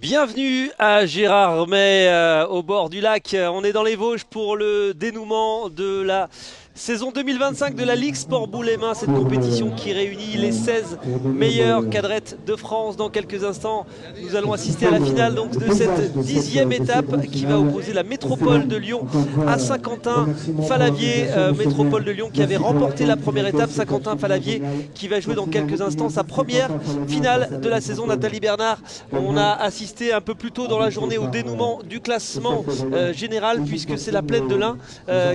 Bienvenue à Gérardmer, au bord du lac. On est dans les Vosges pour le dénouement de la saison 2025 de la Ligue Sport Boule et Main, cette compétition qui réunit les 16 meilleures cadrettes de France. Dans quelques instants, nous allons assister à la finale donc de cette 10e étape qui va opposer la métropole de Lyon à Saint-Quentin-Falavier. Métropole de Lyon qui avait remporté la première étape, Saint-Quentin-Falavier qui va jouer dans quelques instants sa première finale de la saison. Nathalie Bernard, on a assisté un peu plus tôt dans la journée au dénouement du classement général, puisque c'est la Plaine de l'Ain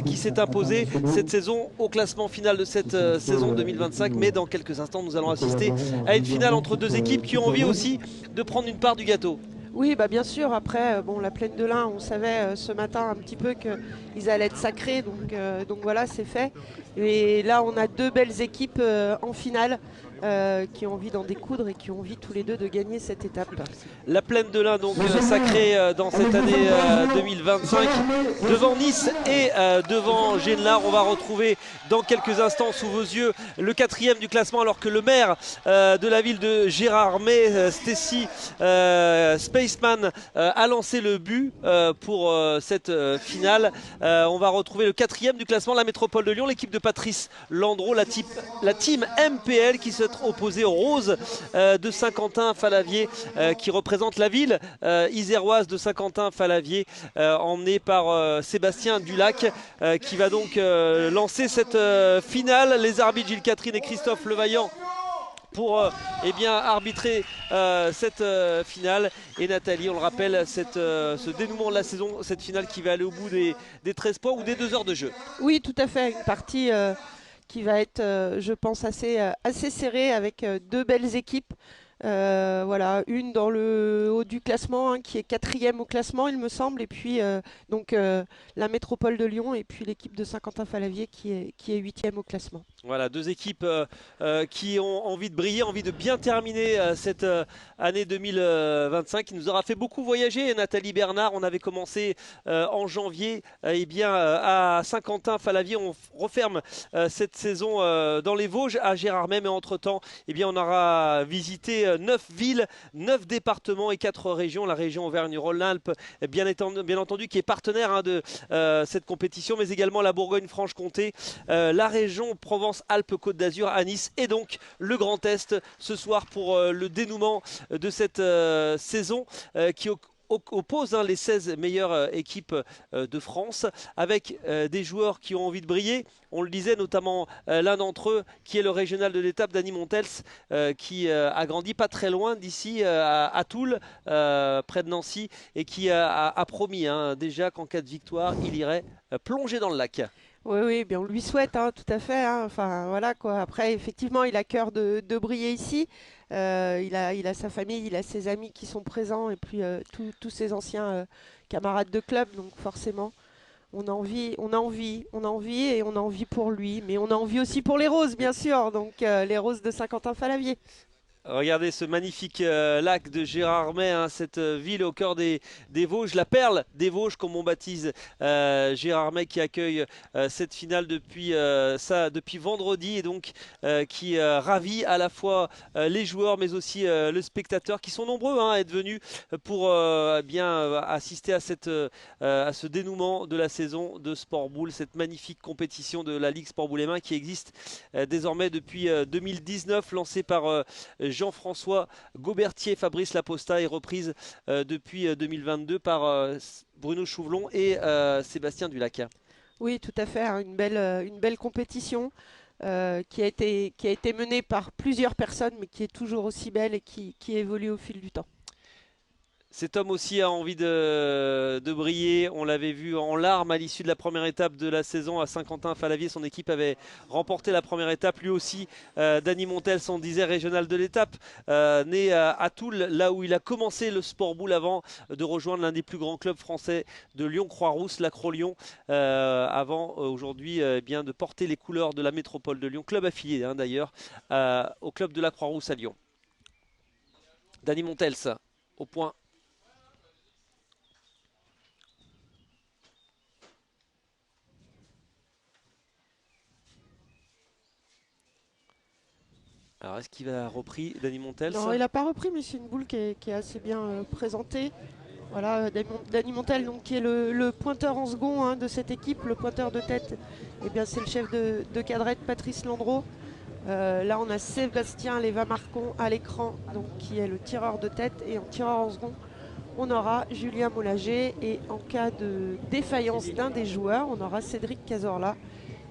qui s'est imposée cette saison au classement final de cette saison 2025. Mais dans quelques instants, nous allons assister à une finale entre deux équipes qui ont envie aussi de prendre une part du gâteau. Oui, bah bien sûr. Après, bon, la Plaine de l'Ain, on savait ce matin un petit peu qu'ils allaient être sacrés, donc voilà, c'est fait. Et là, on a deux belles équipes en finale qui ont envie d'en découdre et qui ont envie tous les deux de gagner cette étape. La Plaine de l'Ain donc sacrée dans cette année 2025 devant Nice et devant Génelard. On va retrouver dans quelques instants sous vos yeux le quatrième du classement, alors que le maire de la ville de Gérardmer, Stacy Spaceman, a lancé le but pour cette finale. On va retrouver le quatrième du classement, la métropole de Lyon, l'équipe de Patrice Landreau, la team MPL qui s'est opposée aux Roses de Saint-Quentin-Falavier, qui représente la ville iséroise de Saint-Quentin-Falavier, emmenée par Sébastien Dulac, qui va donc lancer cette finale. Les arbitres Gilles Catherine et Christophe Levaillant pour eh bien, arbitrer cette finale. Et Nathalie, on le rappelle, ce dénouement de la saison, cette finale qui va aller au bout des 13 points ou des 2 heures de jeu. Oui, tout à fait. Une partie qui va être, je pense, assez serrée avec deux belles équipes. Voilà, une dans le haut du classement, hein, qui est quatrième au classement, il me semble, et puis la métropole de Lyon, et puis l'équipe de Saint-Quentin-Falavier qui est huitième au classement. Voilà, deux équipes qui ont envie de briller, envie de bien terminer cette année 2025 qui nous aura fait beaucoup voyager. Nathalie Bernard, on avait commencé en janvier eh bien, à Saint-Quentin-Falavier. On referme cette saison dans les Vosges à Gérardmer, mais entre-temps, eh bien, on aura visité 9 villes, 9 départements et 4 régions. La région Auvergne-Rhône-Alpes, bien entendu, qui est partenaire de cette compétition, mais également la Bourgogne-Franche-Comté, la région Provence-Alpes-Côte d'Azur à Nice, et donc le Grand Est ce soir pour le dénouement de cette saison qui oppose les 16 meilleures équipes de France, avec des joueurs qui ont envie de briller. On le disait, notamment l'un d'entre eux qui est le régional de l'étape, Dany Montels, qui a grandi pas très loin d'ici, à Toul, près de Nancy, et qui a promis déjà qu'en cas de victoire, il irait plonger dans le lac. Oui, oui, bien on lui souhaite, hein, tout à fait, hein. Enfin, voilà quoi. Après, effectivement, il a cœur de briller ici. Il a sa famille, il a ses amis qui sont présents, et puis tous ses anciens camarades de club. Donc forcément, on a envie et on a envie pour lui. Mais on a envie aussi pour les roses, bien sûr. Donc les roses de Saint-Quentin-Falavier. Regardez ce magnifique lac de Gérardmer, cette ville au cœur des Vosges, la perle des Vosges comme on baptise Gérardmer, qui accueille cette finale depuis vendredi, et donc qui ravit à la fois les joueurs mais aussi le spectateur, qui sont nombreux à être venus pour assister à ce dénouement de la saison de Sport Boule, cette magnifique compétition de la Ligue Sport Boule et Main qui existe désormais depuis 2019, lancée par Jean-François Gaubertier, Fabrice Laposta, est reprise depuis 2022 par Bruno Chouvelon et Sébastien Dulac. Oui, tout à fait, hein, une belle compétition qui a été menée par plusieurs personnes, mais qui est toujours aussi belle et qui évolue au fil du temps. Cet homme aussi a envie de briller. On l'avait vu en larmes à l'issue de la première étape de la saison à Saint-Quentin-Falavier. Son équipe avait remporté la première étape. Lui aussi, Dany Montels, on disait régional de l'étape, né à Toul, là où il a commencé le sport boule avant de rejoindre l'un des plus grands clubs français de Lyon-Croix-Rousse, l'Acro-Lyon, avant aujourd'hui bien de porter les couleurs de la métropole de Lyon, club affilié d'ailleurs au club de la Croix-Rousse à Lyon. Dany Montels au point. Alors est-ce qu'il a repris Dany Montels? Non, il n'a pas repris, mais c'est une boule qui est assez bien présentée. Voilà, Dany Montel, donc, qui est le pointeur en second hein, de cette équipe, le pointeur de tête. Eh bien, c'est le chef de cadrette, Patrice Landreau. Là, on a Sébastien Léva-Marcon à l'écran, donc qui est le tireur de tête. Et en tireur en second, on aura Julien Mollager. Et en cas de défaillance d'un des joueurs, on aura Cédric Cazorla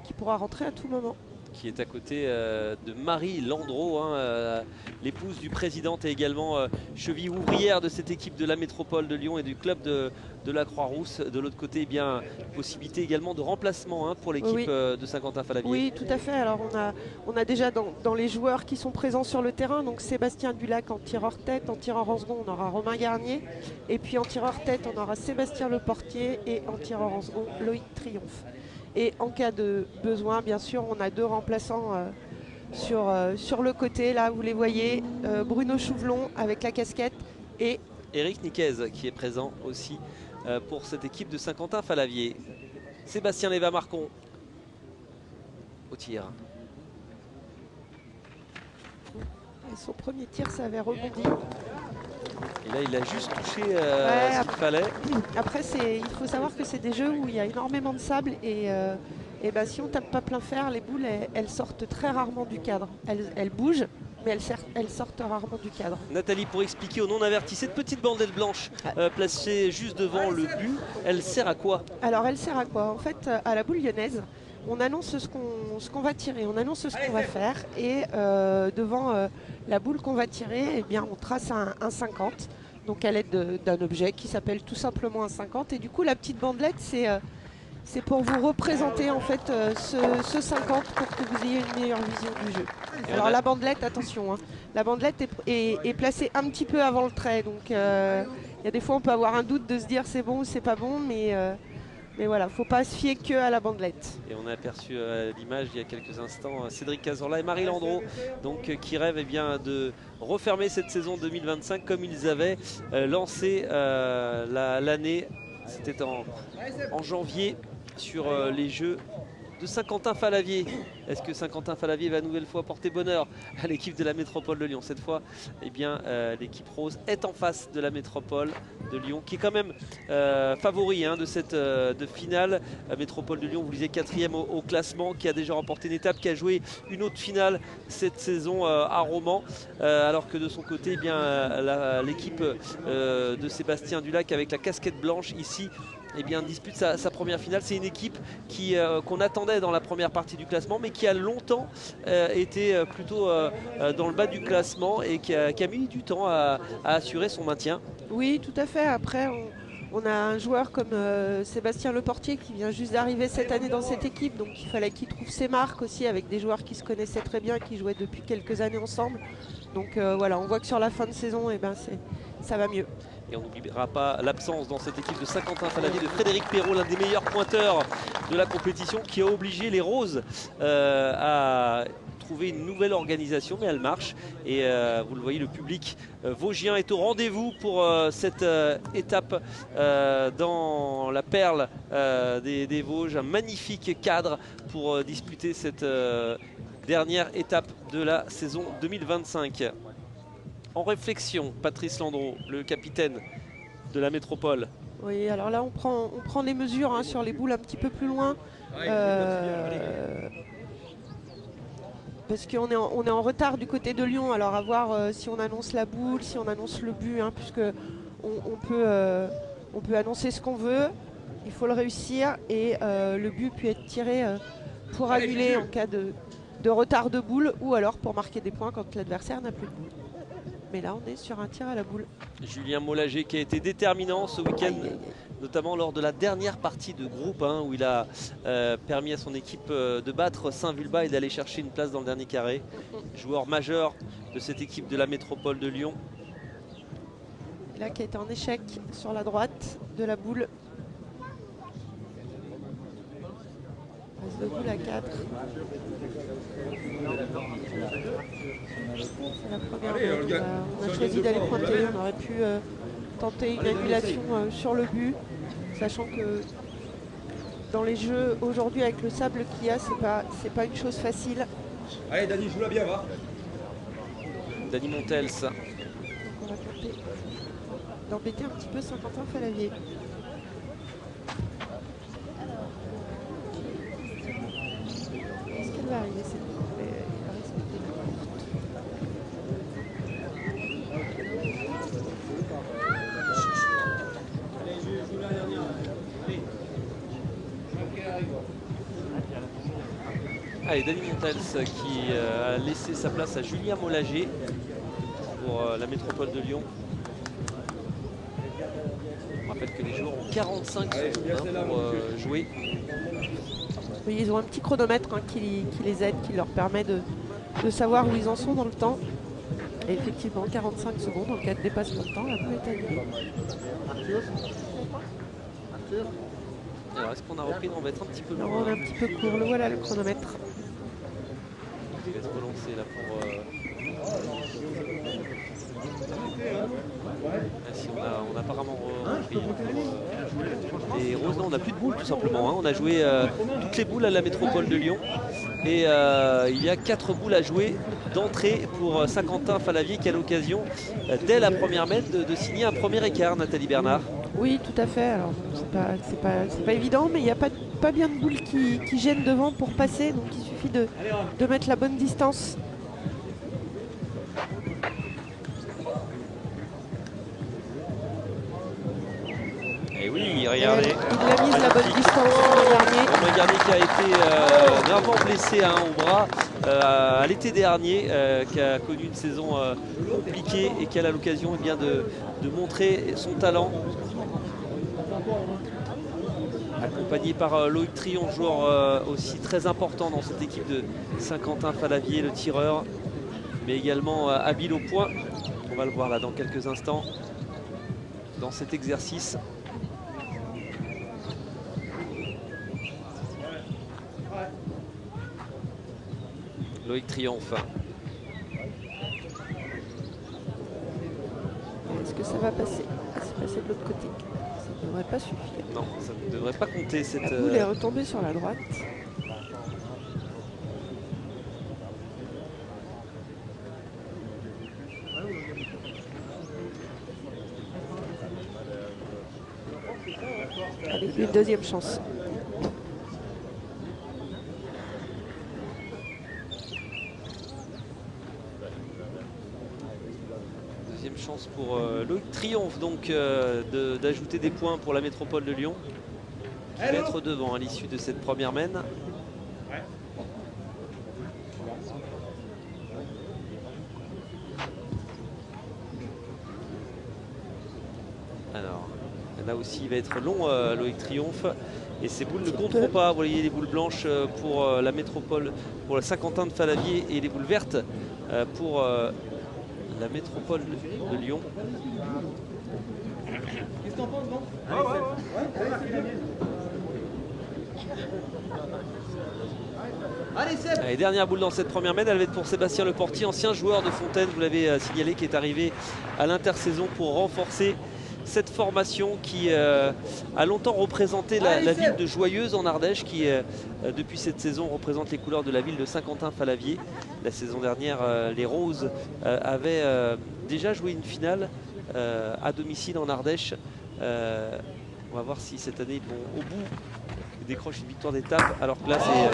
qui pourra rentrer à tout moment. Qui est à côté de Marie Landreau, hein, l'épouse du président et également cheville ouvrière de cette équipe de la métropole de Lyon et du club de la Croix-Rousse. De l'autre côté, eh bien, possibilité également de remplacement hein, pour l'équipe Oui. de Saint-Quentin-Fallavier. Oui, tout à fait. Alors on a déjà dans les joueurs qui sont présents sur le terrain, donc Sébastien Dulac en tireur tête, en tireur en second, on aura Romain Garnier. Et puis en tireur tête, on aura Sébastien Leportier et en tireur en second, Loïc Triomphe. Et en cas de besoin, bien sûr, on a deux remplaçants sur le côté. Là, vous les voyez, Bruno Chouvelon avec la casquette et Eric Niquez qui est présent aussi pour cette équipe de Saint-Quentin-Fallavier. Sébastien Léva-Marcon au tir. Et son premier tir, ça avait rebondi. Et là, il a juste touché ce qu'il fallait. Après, il faut savoir que c'est des jeux où il y a énormément de sable et ben, si on tape pas plein fer, les boules, elles sortent très rarement du cadre. Elles bougent, mais elles sortent rarement du cadre. Nathalie, pour expliquer aux non-avertis, cette petite bandelle blanche placée juste devant le but, elle sert à quoi? Alors, elle sert à quoi? En fait, à la boule lyonnaise, on annonce ce qu'on va tirer, on annonce ce qu'on va faire et devant la boule qu'on va tirer, eh bien, on trace un 50. Donc à l'aide d'un objet qui s'appelle tout simplement un 50. Et du coup, la petite bandelette, c'est pour vous représenter en fait ce 50 pour que vous ayez une meilleure vision du jeu. Alors la bandelette, attention, hein, la bandelette est placée un petit peu avant le trait. Donc il y a des fois, on peut avoir un doute de se dire c'est bon ou c'est pas bon, mais voilà, faut pas se fier que à la bandelette. Et on a aperçu l'image il y a quelques instants Cédric Cazorla et Marie Landreau donc, qui rêvent eh bien, de refermer cette saison 2025 comme ils avaient lancé l'année. C'était en janvier sur les Jeux de Saint-Quentin-Fallavier. Est-ce que Saint-Quentin-Fallavier va une nouvelle fois porter bonheur à l'équipe de la métropole de Lyon? Cette fois, eh bien, l'équipe rose est en face de la métropole de Lyon, qui est quand même favori hein, de cette finale. La métropole de Lyon, vous lisez 4e au classement, qui a déjà remporté une étape, qui a joué une autre finale cette saison à Romans, alors que de son côté, eh bien, l'équipe de Sébastien Dulac avec la casquette blanche ici, eh bien, dispute sa première finale. C'est une équipe qu'on attendait dans la première partie du classement, mais qui a longtemps été plutôt dans le bas du classement et qui a mis du temps à assurer son maintien. Oui, tout à fait. Après, on a un joueur comme Sébastien Leportier qui vient juste d'arriver cette année dans cette équipe, donc il fallait qu'il trouve ses marques aussi avec des joueurs qui se connaissaient très bien, qui jouaient depuis quelques années ensemble. Donc voilà, on voit que sur la fin de saison, eh ben, ça va mieux. Et on n'oubliera pas l'absence dans cette équipe de Saint-Quentin-Fallavier de Frédéric Perrault, l'un des meilleurs pointeurs de la compétition, qui a obligé les Roses à trouver une nouvelle organisation, mais elle marche. Et vous le voyez, le public vosgien est au rendez-vous pour cette étape dans la perle des Vosges. Un magnifique cadre pour disputer cette dernière étape de la saison 2025. En réflexion, Patrice Landreau, le capitaine de la métropole. Oui, alors là on prend les mesures hein, sur les boules un petit peu plus loin. Parce qu'on est en retard du côté de Lyon. Alors à voir si on annonce la boule, si on annonce le but, hein, puisque on peut annoncer ce qu'on veut. Il faut le réussir et le but peut être tiré pour annuler en cas de retard de boule ou alors pour marquer des points quand l'adversaire n'a plus de boule. Mais là, on est sur un tir à la boule. Julien Mollager qui a été déterminant ce week-end, notamment lors de la dernière partie de groupe, hein, où il a permis à son équipe de battre Saint-Vulbas et d'aller chercher une place dans le dernier carré. Joueur majeur de cette équipe de la métropole de Lyon. Et là, qui est en échec sur la droite de la boule. Passe de boule à 4. C'est la première fois on a choisi d'aller pointer. On aurait pu tenter une annulation sur le but, sachant que dans les jeux aujourd'hui avec le sable qu'il y a, c'est pas une chose facile. Allez Dany, joue-la bien, va. Dany Montels. Donc on va tenter d'embêter un petit peu Saint-Quentin Fallavier. Est-ce qu'elle va arriver cette fois? Il va respecter la Allez, Dany Montels qui a laissé sa place à Julia Mollager pour la métropole de Lyon. On rappelle que les joueurs ont 45 secondes pour jouer. Oui, ils ont un petit chronomètre qui les aide, qui leur permet de savoir où ils en sont dans le temps. Et effectivement, 45 secondes, en cas de dépassement de temps, la boule est annulée. Alors, est-ce qu'on a repris? On va être un petit peu Non, loin. on est un petit peu court. Voilà le chronomètre. Il va être relancé là pour... Si on a apparemment repris. Et Rose, on n'a plus de boules tout simplement. Hein. On a joué toutes les boules à la métropole de Lyon. Et il y a 4 boules à jouer d'entrée pour Saint-Quentin Fallavier qui a l'occasion, dès la première mètre, de signer un premier écart, Nathalie Bernard. Oui, tout à fait. Alors, c'est pas évident, mais il n'y a pas bien de boules qui gênent devant pour passer. Donc, il suffit de mettre la bonne distance. Et oui, regardez. Il a mis la bonne distance Romain Garnier qui a été gravement blessé au bras à l'été dernier, qui a connu une saison compliquée et qui a l'occasion de montrer son talent. Accompagné par Loïc Trion, joueur aussi très important dans cette équipe de Saint-Quentin Fallavier, le tireur, mais également habile au point. On va le voir là dans quelques instants dans cet exercice. Loïc triomphe. Est-ce que ça va passer? C'est passé de l'autre côté. Ça ne devrait pas suffire. Non, ça ne devrait pas compter cette... La boule est retombée sur la droite. Allez, une deuxième chance. Deuxième chance pour Loïc Triomphe, donc d'ajouter des points pour la métropole de Lyon, qui va être devant à l'issue de cette première mène. Alors, là aussi, il va être long, Loïc Triomphe. Et ces boules ne compteront pas. Vous voyez les boules blanches pour la métropole, pour le Saint-Quentin de Fallavier, et les boules vertes pour la métropole de Lyon. Qu'est-ce que t'en penses, non? Allez, dernière boule dans cette première mène, elle va être pour Sébastien Leportier, ancien joueur de Fontaine, vous l'avez signalé, qui est arrivé à l'intersaison pour renforcer cette formation qui a longtemps représenté la ville de Joyeuse en Ardèche, qui depuis cette saison représente les couleurs de la ville de Saint-Quentin-Fallavier. La saison dernière, les Roses avaient déjà joué une finale à domicile en Ardèche. On va voir si cette année ils vont au bout, décroche une victoire d'étape, alors que là c'est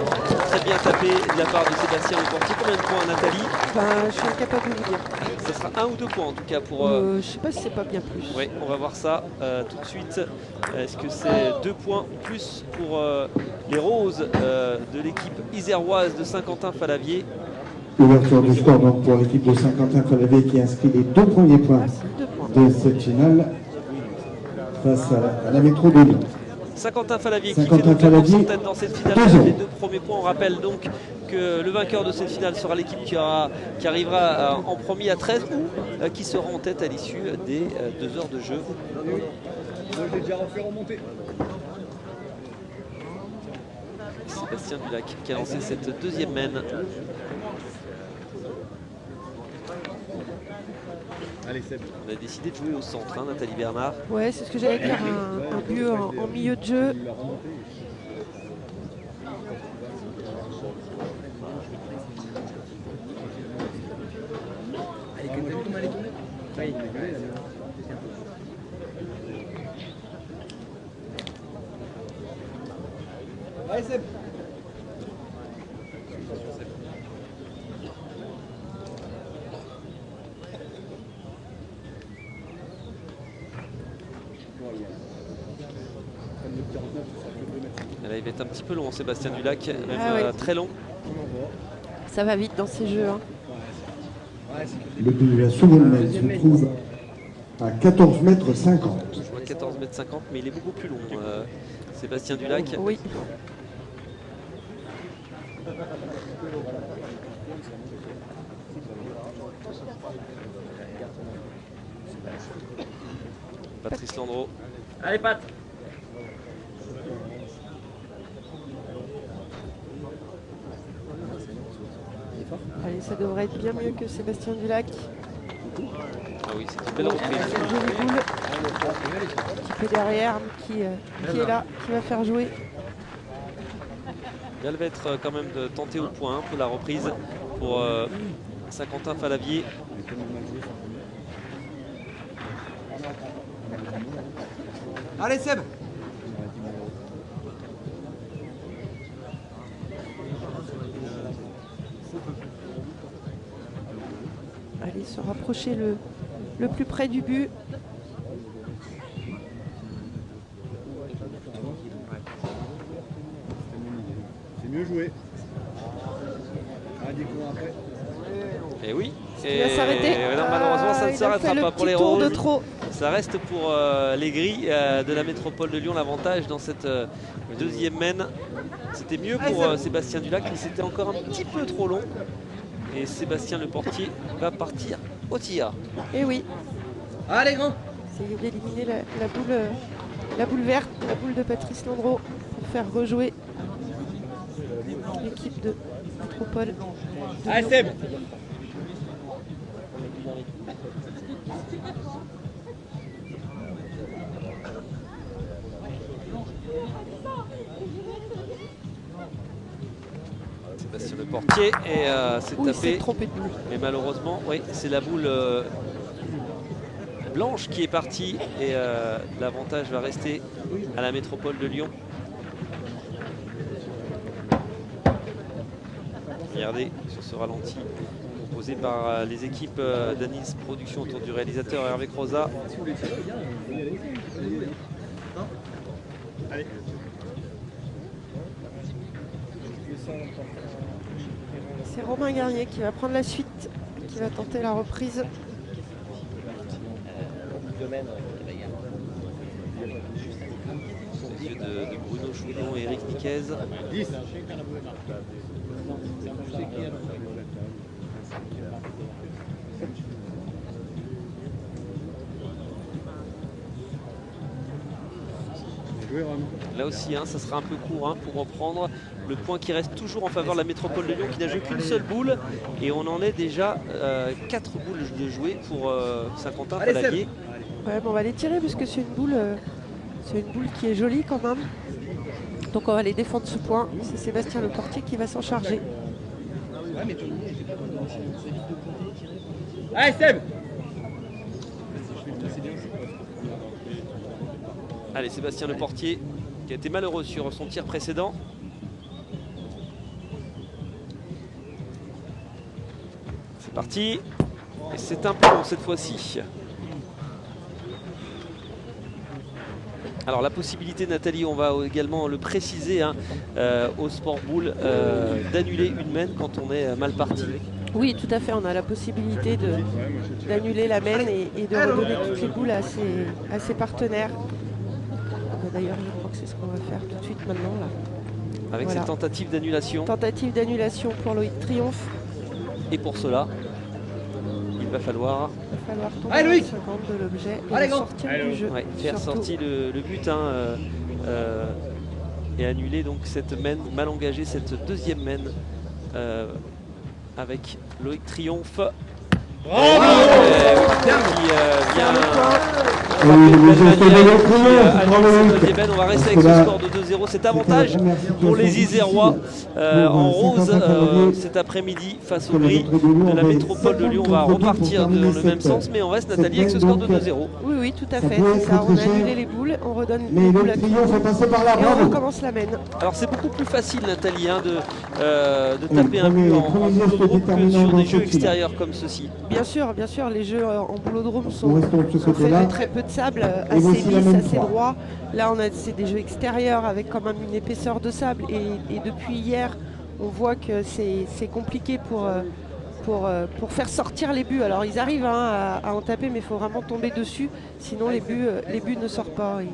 très bien tapé de la part de Sébastien Leportier. Combien de points, Nathalie? Je suis incapable de vous dire. Ça sera 1 ou 2 points en tout cas pour... je sais pas si c'est pas bien plus. Oui, on va voir ça tout de suite. Est-ce que c'est 2 points ou plus pour les Roses de l'équipe iséroise de Saint-Quentin-Fallavier? Ouverture du score donc pour l'équipe de Saint-Quentin-Fallavier qui inscrit les 2 premiers points de cette finale face à la métro de Lyon. Saint-Quentin-Fallavier qui fait donc la course en tête dans cette finale avec les 2 premiers points. On rappelle donc que le vainqueur de cette finale sera l'équipe qui arrivera en premier à 13 ou qui sera en tête à l'issue des 2 heures de jeu. Sébastien Dulac qui a lancé cette deuxième mène. On a décidé de jouer au centre, hein, Nathalie Bernard. Ouais, c'est ce que j'allais dire, un but en milieu de jeu. Allez, Seb. Là, il va être un petit peu long, Sébastien Dulac, même Ah ouais. très long. Ça va vite dans ces jeux. Hein. Le but de la seconde main se trouve à 14 mètres 50. Je vois 14 mètres 50, mais il est beaucoup plus long, Sébastien Dulac. Oui. Patrice Landreau. Allez, Pat. Allez, ça devrait être bien mieux que Sébastien Dulac. Ah oui, c'est une belle reprise. Jolie boule. Un petit peu derrière, mais qui est là, qui va faire jouer. Elle va être quand même de tenter au point pour la reprise pour Saint-Quentin Falavier. Allez, Seb. Allez, se rapprocher le plus près du but. C'est mieux joué. Ah, des coups après. Et oui. Il va s'arrêter. Non, malheureusement, ça ne s'arrêtera pas pour les tour de Roses. trop. Ça reste pour les grilles de la métropole de Lyon l'avantage dans cette deuxième main. C'était mieux pour Sébastien Dulac, mais c'était encore un petit peu trop long. Et Sébastien le portier va partir au tir. Et oui, Allez, grand. essayer d'éliminer la boule verte, la boule de Patrice Landreau pour faire rejouer l'équipe de Métropole. de Allez, Lyon. Seb. Sébastien le portier et s'est Oui, il s'est tapé. trompé de boule. Mais malheureusement, oui, c'est la boule blanche qui est partie et l'avantage va rester à la métropole de Lyon. Regardez sur ce ralenti proposé par les équipes d'Anis Production autour du réalisateur Hervé Croza. C'est Romain Garnier qui va prendre la suite, qui va tenter la reprise. Les yeux de Bruno Choulon et Eric Niquez. 10. Joué vraiment. Là aussi, hein, ça sera un peu court pour reprendre. Le point qui reste toujours en faveur de la métropole de Lyon qui n'a joué qu'une seule boule. Et on en est déjà 4 boules de jouer pour Saint-Quentin Allez, Falavier. Ouais, bon, on va les tirer puisque c'est une boule qui est jolie quand même. Donc on va aller défendre ce point. C'est Sébastien le portier qui va s'en charger. Allez, Seb. Allez, Sébastien le portier qui a été malheureux sur son tir précédent. C'est parti. Et c'est un plomb cette fois-ci. Alors la possibilité, Nathalie, on va également le préciser au Sport Boule, d'annuler une main quand on est mal parti. Oui, tout à fait. On a la possibilité d'annuler la main et de redonner toutes les boules à ses partenaires. D'ailleurs, je crois que c'est ce qu'on va faire tout de suite maintenant. Là. Avec Voilà. cette tentative d'annulation. Tentative d'annulation pour Loïc Triomphe. Et pour cela, il va falloir Il va falloir tomber Allez, à Loïc. 50 de l'objet et Allez, le grand. sortir du jeu. faire surtout. sortir le but et annuler donc cette main mal engagée, cette deuxième main avec Loïc Triomphe. On va rester avec ce score de 2-0. Cet avantage pour les Isérois en rose cet après-midi face au gris de la métropole de Lyon. On va repartir dans le même sens, mais on reste, Nathalie, avec ce score de 2-0. Oui, oui, tout à fait. C'est ça. On a annulé les boules, on redonne les boules à tout le monde et on recommence la mène. Alors c'est beaucoup plus facile, Nathalie, hein, de taper un but en boulodrome que sur des jeux extérieurs comme ceci. Bien sûr, les jeux en boulodrome sont faits de très peu de sable, assez lisse, assez droit. Là, c'est des jeux extérieurs avec quand même une épaisseur de sable. Et depuis hier, on voit que c'est compliqué pour faire sortir les buts. Alors ils arrivent à en taper, mais il faut vraiment tomber dessus. Sinon les buts ne sortent pas. Et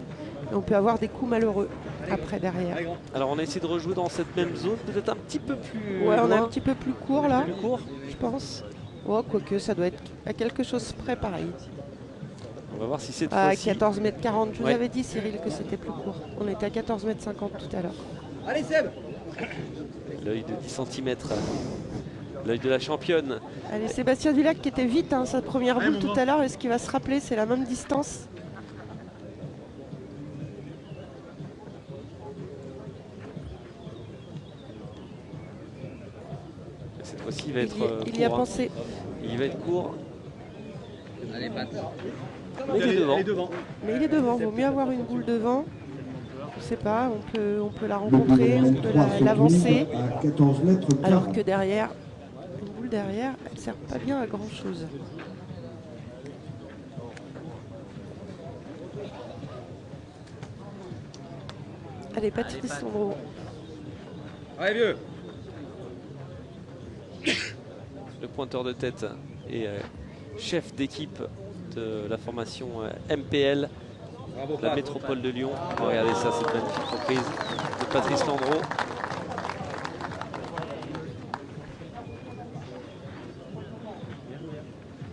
on peut avoir des coups malheureux après derrière. Alors on a essayé de rejouer dans cette même zone, peut-être un petit peu plus ouais, loin. on est un petit peu plus court là, plus court. je pense. Oh, quoique ça doit être à quelque chose près pareil. On va voir si cette à fois-ci... 14 mètres 40, je vous Ouais. avais dit Cyril que c'était plus court. On était à 14 mètres 50 tout à l'heure. Allez Seb. L'œil de 10 cm, l'œil de la championne. Allez, Sébastien Dulac qui était vite, hein, sa première boule tout à l'heure. Est-ce qu'il va se rappeler? C'est la même distance. Cette fois-ci, il va être Il y a court, hein. pensé. Il va être court. Allez Pat. Mais il est devant. Mais il est devant, vaut mieux avoir une boule devant. Je sais pas, on peut la rencontrer, on peut l'avancer. À 14 mètres 40. Alors que derrière, une boule derrière, elle ne sert pas bien à grand chose. Allez, Patrice Landreau. Allez vieux. Le pointeur de tête et chef d'équipe de la formation MPL, Bravo la Pat. métropole de Lyon. Regardez ça, cette magnifique reprise de Patrice Landreau.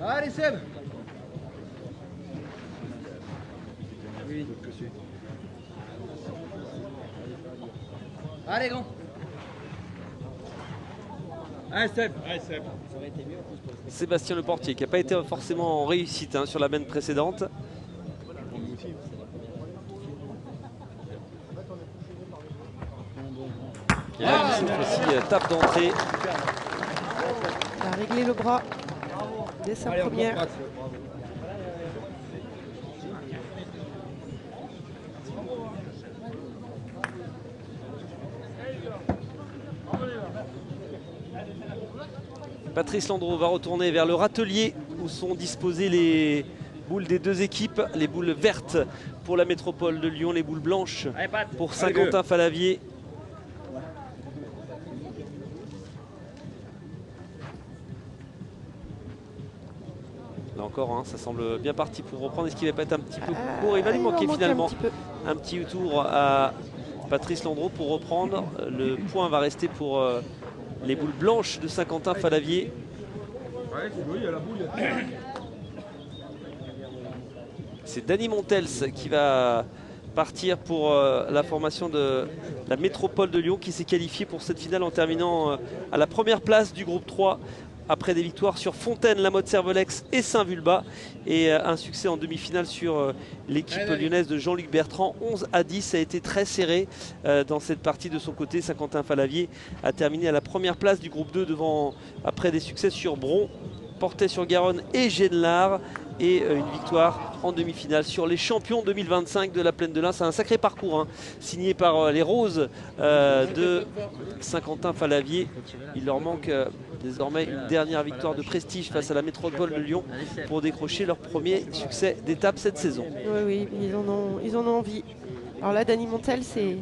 Allez Seb. Oui. Allez grand. Allez Seb. Allez Seb. Sébastien Leportier qui n'a pas été forcément en réussite sur la mène précédente. Et là, cette fois-ci, tape d'entrée. Il a réglé le bras dès sa Allez, première. Pat. Patrice Landreau va retourner vers le râtelier où sont disposées les boules des deux équipes. Les boules vertes pour la métropole de Lyon, les boules blanches Allez Pat. pour Allez, Saint-Quentin-Falavier. Là encore, ça semble bien parti pour reprendre. Est-ce qu'il va pas être un petit peu court? Il va lui manquer finalement un petit tour à Patrice Landreau pour reprendre. Le point va rester pour les boules blanches de Saint-Quentin-Falavier. Ouais, oui, il y a la boule. C'est Dany Montels qui va partir pour la formation de la métropole de Lyon qui s'est qualifiée pour cette finale en terminant à la première place du groupe 3 après des victoires sur Fontaine, La Motte-Servolex et Saint-Vulbas et un succès en demi-finale sur l'équipe lyonnaise de Jean-Luc Bertrand. 11-10, ça a été très serré dans cette partie de son côté. Saint-Quentin-Falavier a terminé à la première place du groupe 2 devant, après des succès sur Bron, Portet-sur-Garonne et Genelard, et une victoire en demi-finale sur les champions 2025 de la Plaine de l'Ain. C'est un sacré parcours signé par les Roses de Saint-Quentin-Falavier. Il leur manque désormais une dernière victoire de prestige face à la métropole de Lyon pour décrocher leur premier succès d'étape cette saison. Oui, ils en ont envie. Alors là, Dany Montels est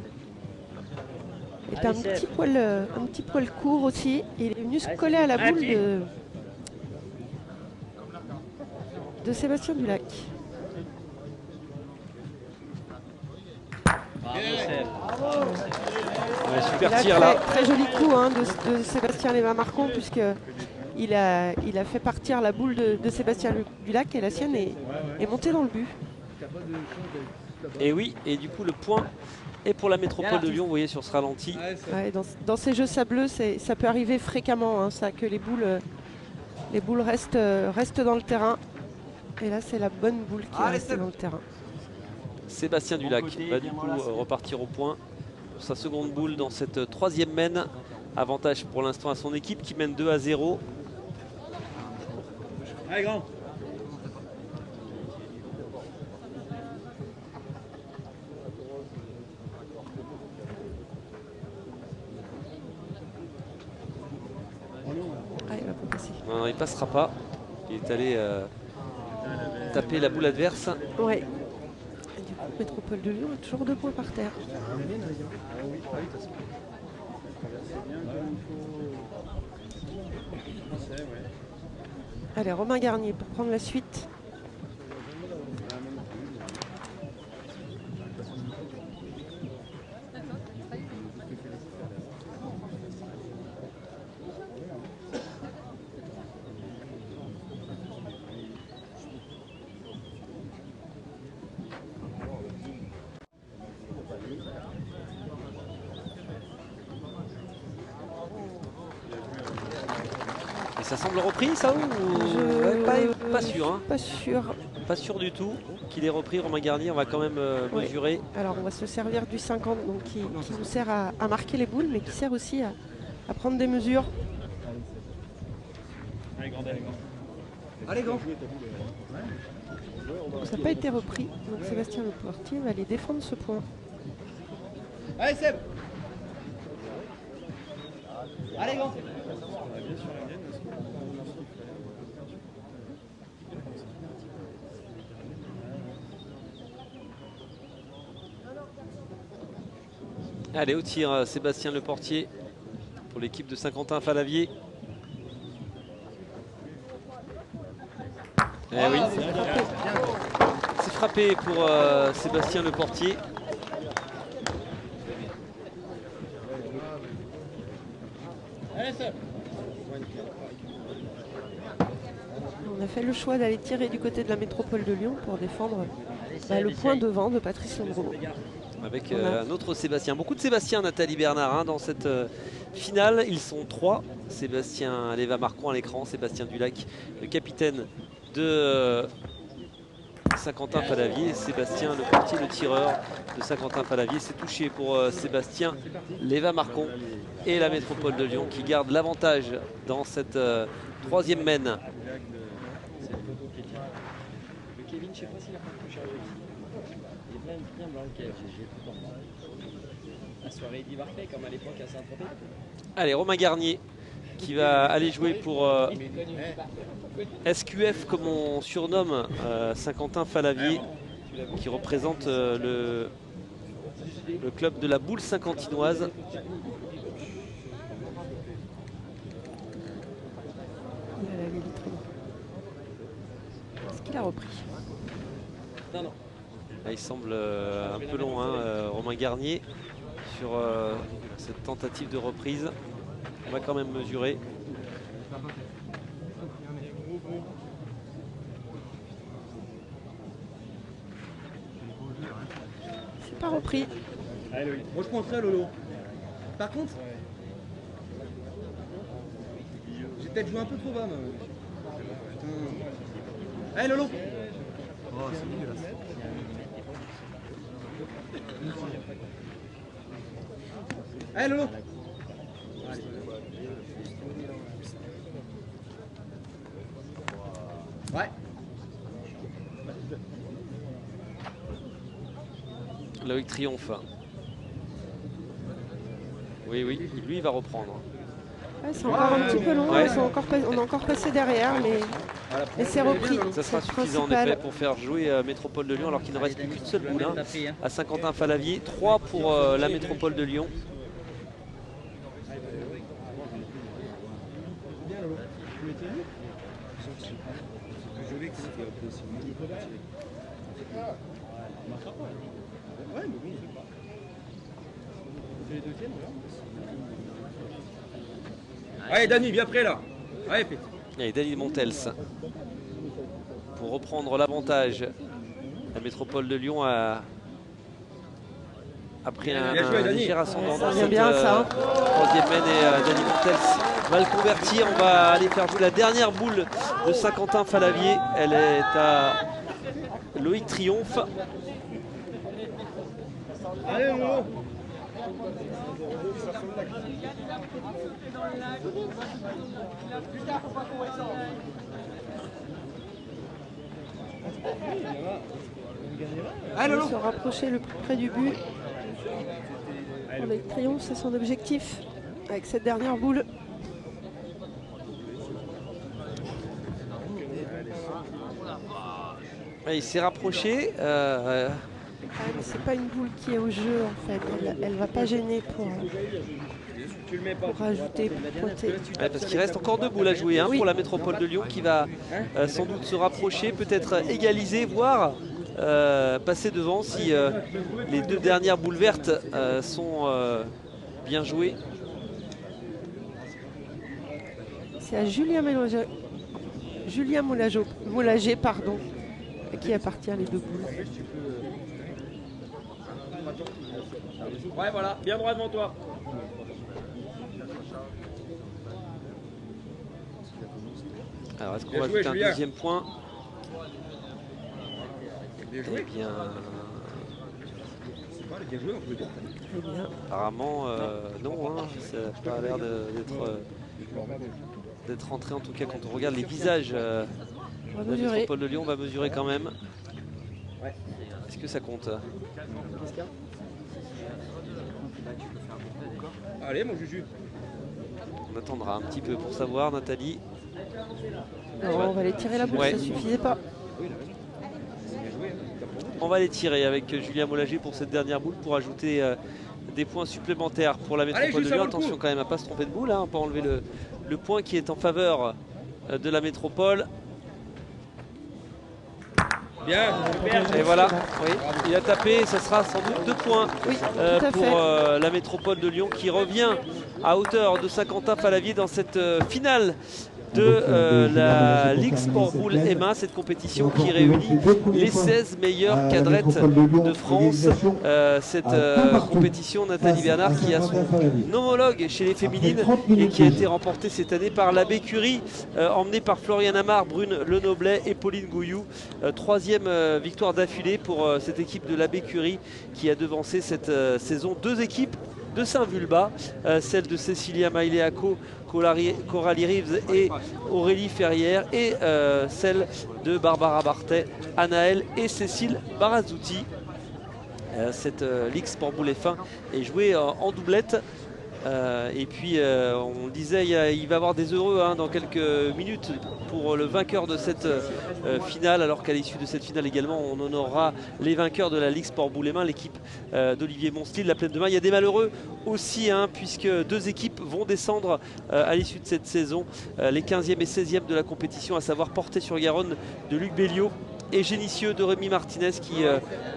un petit poil court aussi. Il est venu se coller à la boule de Sébastien Dulac. Ouais, super Là, tir là. très joli coup de Sébastien Lévin-Marcon, puisqu'il a fait partir la boule de Sébastien Dulac et la sienne est montée dans le but. Et oui, et du coup le point est pour la métropole de Lyon, vous voyez sur ce ralenti. Ouais, dans ces jeux sableux, ça peut arriver fréquemment, ça, que les boules Les boules restent dans le terrain. Et là, c'est la bonne boule qui est restée dans le terrain. Sébastien Dulac va du coup repartir au point pour sa seconde boule dans cette troisième mène. Avantage pour l'instant à son équipe qui mène 2-0. Allez, grand. Ah, il va pas passer. Non, il passera pas. Il est allé taper la boule adverse. Ouais. Et du coup, Métropole de Lyon a toujours 2 points par terre. Allez, Romain Garnier pour prendre la suite. Et ça semble repris ça ou pas sûr hein. Pas sûr. Pas sûr du tout qu'il ait repris Romain Garnier. On va quand même Ouais. mesurer. Alors on va se servir du 50 donc qui nous sert à marquer les boules mais qui sert aussi à prendre des mesures. Allez, grand. Allez, grand. Ça n'a pas été repris donc Sébastien Leportier va aller défendre ce point. Allez, Seb. Allez, grand. Allez, au tir, Sébastien Leportier pour l'équipe de Saint-Quentin-Falavier. Eh oui, c'est frappé pour Sébastien Leportier. Allez, Seb. On a fait le choix d'aller tirer du côté de la métropole de Lyon pour défendre le point devant de Patrice Landreau. Avec un autre Sébastien. Beaucoup de Sébastien, Nathalie Bernard, hein, dans cette finale. Ils sont 3. Sébastien Léva-Marcon à l'écran, Sébastien Dulac, le capitaine de Saint-Quentin-Falavier. Sébastien Leportier, le tireur de Saint-Quentin-Falavier. C'est touché pour Sébastien Léva-Marcon et la métropole de Lyon qui garde l'avantage dans cette troisième mène. Kevin, je sais pas s'il a pas touché avec. Il est bien blanc le j'ai tout en bas. La soirée est divarquée comme à l'époque à Saint-Tropez. Allez, Romain Garnier qui va aller jouer pour SQF comme on surnomme Saint-Quentin-Falavier qui représente le club de la boule saint-quentinoise. Est-ce qu'il a repris? Non. Là, il semble un peu long, hein, Romain Garnier, sur cette tentative de reprise. On va quand même mesurer. C'est pas repris. Allez, Lolo. Moi, je penserais à Lolo. Par contre, j'ai peut-être joué un peu trop bas. Allez, Lolo. Oh, c'est dégueulasse. Allez, Lolo. Ouais. Loïc triomphe. Oui, lui il va reprendre. Ouais, c'est encore un petit peu long, Ouais. on est encore passé derrière, mais c'est repris. Ça sera C'est suffisant en principal. effet pour faire jouer Métropole de Lyon alors qu'il ne reste plus qu'une seule boule hein, à Saint-Quentin-Falavier. 3 pour la Métropole de Lyon. Allez, Dani, viens près là. Allez, fais. Et Dany Montels pour reprendre l'avantage. La Métropole de Lyon a Après Bien joué, un Dani. léger ascendant Ça dans vient cette bien, ça. troisième main et Dani Montels va le convertir. On va aller faire jouer la dernière boule de Saint-Quentin Falavier. Elle est à Loïc Triomphe. Allez, Lolo. Allez, Lolo. Se rapprocher le plus près du but. Avec triomphe, c'est son objectif. Avec cette dernière boule. Il s'est rapproché. Mais c'est pas une boule qui est au jeu en fait. Elle va pas gêner pour rajouter, pour pointer. Ouais, parce qu'il reste encore 2 boules à jouer Oui. pour la métropole de Lyon qui va sans doute se rapprocher, peut-être égaliser, voire passer devant si les 2 dernières boules vertes sont bien jouées. C'est à Julien Moulager, pardon, à qui appartient les 2 boules. Ouais, voilà, bien droit devant toi. Alors est-ce qu'on Bien va joué, ajouter un Julien. deuxième point? Bien Eh joué. bien, Bien joué, on peut le dire. Très bien. apparemment non, hein, ça n'a pas l'air d'être rentré, en tout cas quand on regarde les visages On va de la mesurer. métropole de Lyon. On va mesurer quand même. Ouais. Est-ce que ça compte? Allez, mon Juju. On attendra un petit peu pour savoir, Nathalie. Non, on va aller tirer la boule, Ouais. ça suffisait pas. On va les tirer avec Julien Mollager pour cette dernière boule pour ajouter des points supplémentaires pour la métropole Jules, de ça Lyon. vaut le coup. Attention quand même à ne pas se tromper de boule, hein, pas enlever le point qui est en faveur de la métropole. Bien, super. Et voilà, oui, il a tapé, et ça sera sans doute 2 points Oui, tout à pour fait. la métropole de Lyon qui revient à hauteur de Saint-Quentin Falavier dans cette finale de la Ligue Sport Boule M1, cette compétition qui réunit les 16 meilleures cadrettes de France. Cette compétition, Nathalie Bernard, qui a son homologue chez les féminines et qui a été remportée cette année par l'abbé Curie, emmenée par Floriane Amar, Brune Lenoblet et Pauline Gouillou. 3e victoire d'affilée pour cette équipe de l'abbé Curie qui a devancé cette saison 2 équipes de Saint-Vulbas, celle de Cécilia Maileaco, Coralie Reeves et Aurélie Ferrière, et celle de Barbara Bartet, Anaëlle et Cécile Barazzuti. Cette Ligue Sport Boule F1 est jouée en doublette. Et puis on le disait, il va y avoir des heureux dans quelques minutes pour le vainqueur de cette finale, alors qu'à l'issue de cette finale également on honorera les vainqueurs de la Ligue Sport Boule M1, l'équipe d'Olivier Monsely, la Plaine de Main. Il y a des malheureux aussi, puisque 2 équipes vont descendre à l'issue de cette saison, les 15e et 16e de la compétition, à savoir Portet-sur-Garonne de Luc Béliot et Génicieux de Rémi Martinez, qui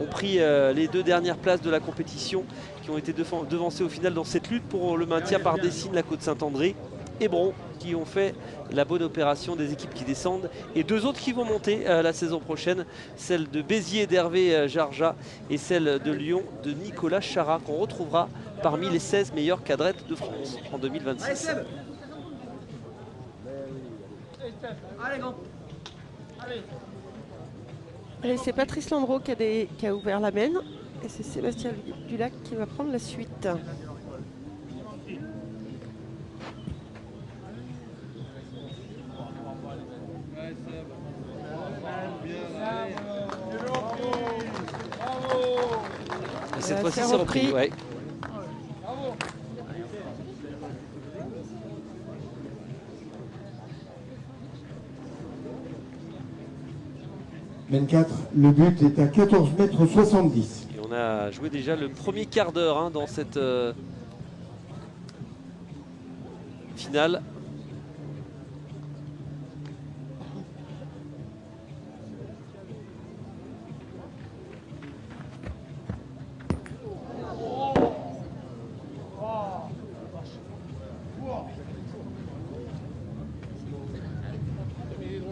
ont pris les 2 dernières places de la compétition, qui ont été devancés au final dans cette lutte pour le maintien par Dessines, la Côte-Saint-André et Bron, qui ont fait la bonne opération des équipes qui descendent, et 2 autres qui vont monter la saison prochaine, celle de Béziers d'Hervé Jarja et celle de Lyon de Nicolas Chara, qu'on retrouvera parmi les 16 meilleures cadrettes de France en 2026. Allez, Seb. Allez, grand. Allez, c'est Patrice Landreau qui a ouvert la mène. Et c'est Sébastien Dulac qui va prendre la suite. Et cette Ouais, fois-ci c'est c'est repris. repris. Ouais. Mène 4, le but est à 14,70 m. Et on a joué déjà le premier quart d'heure dans cette finale.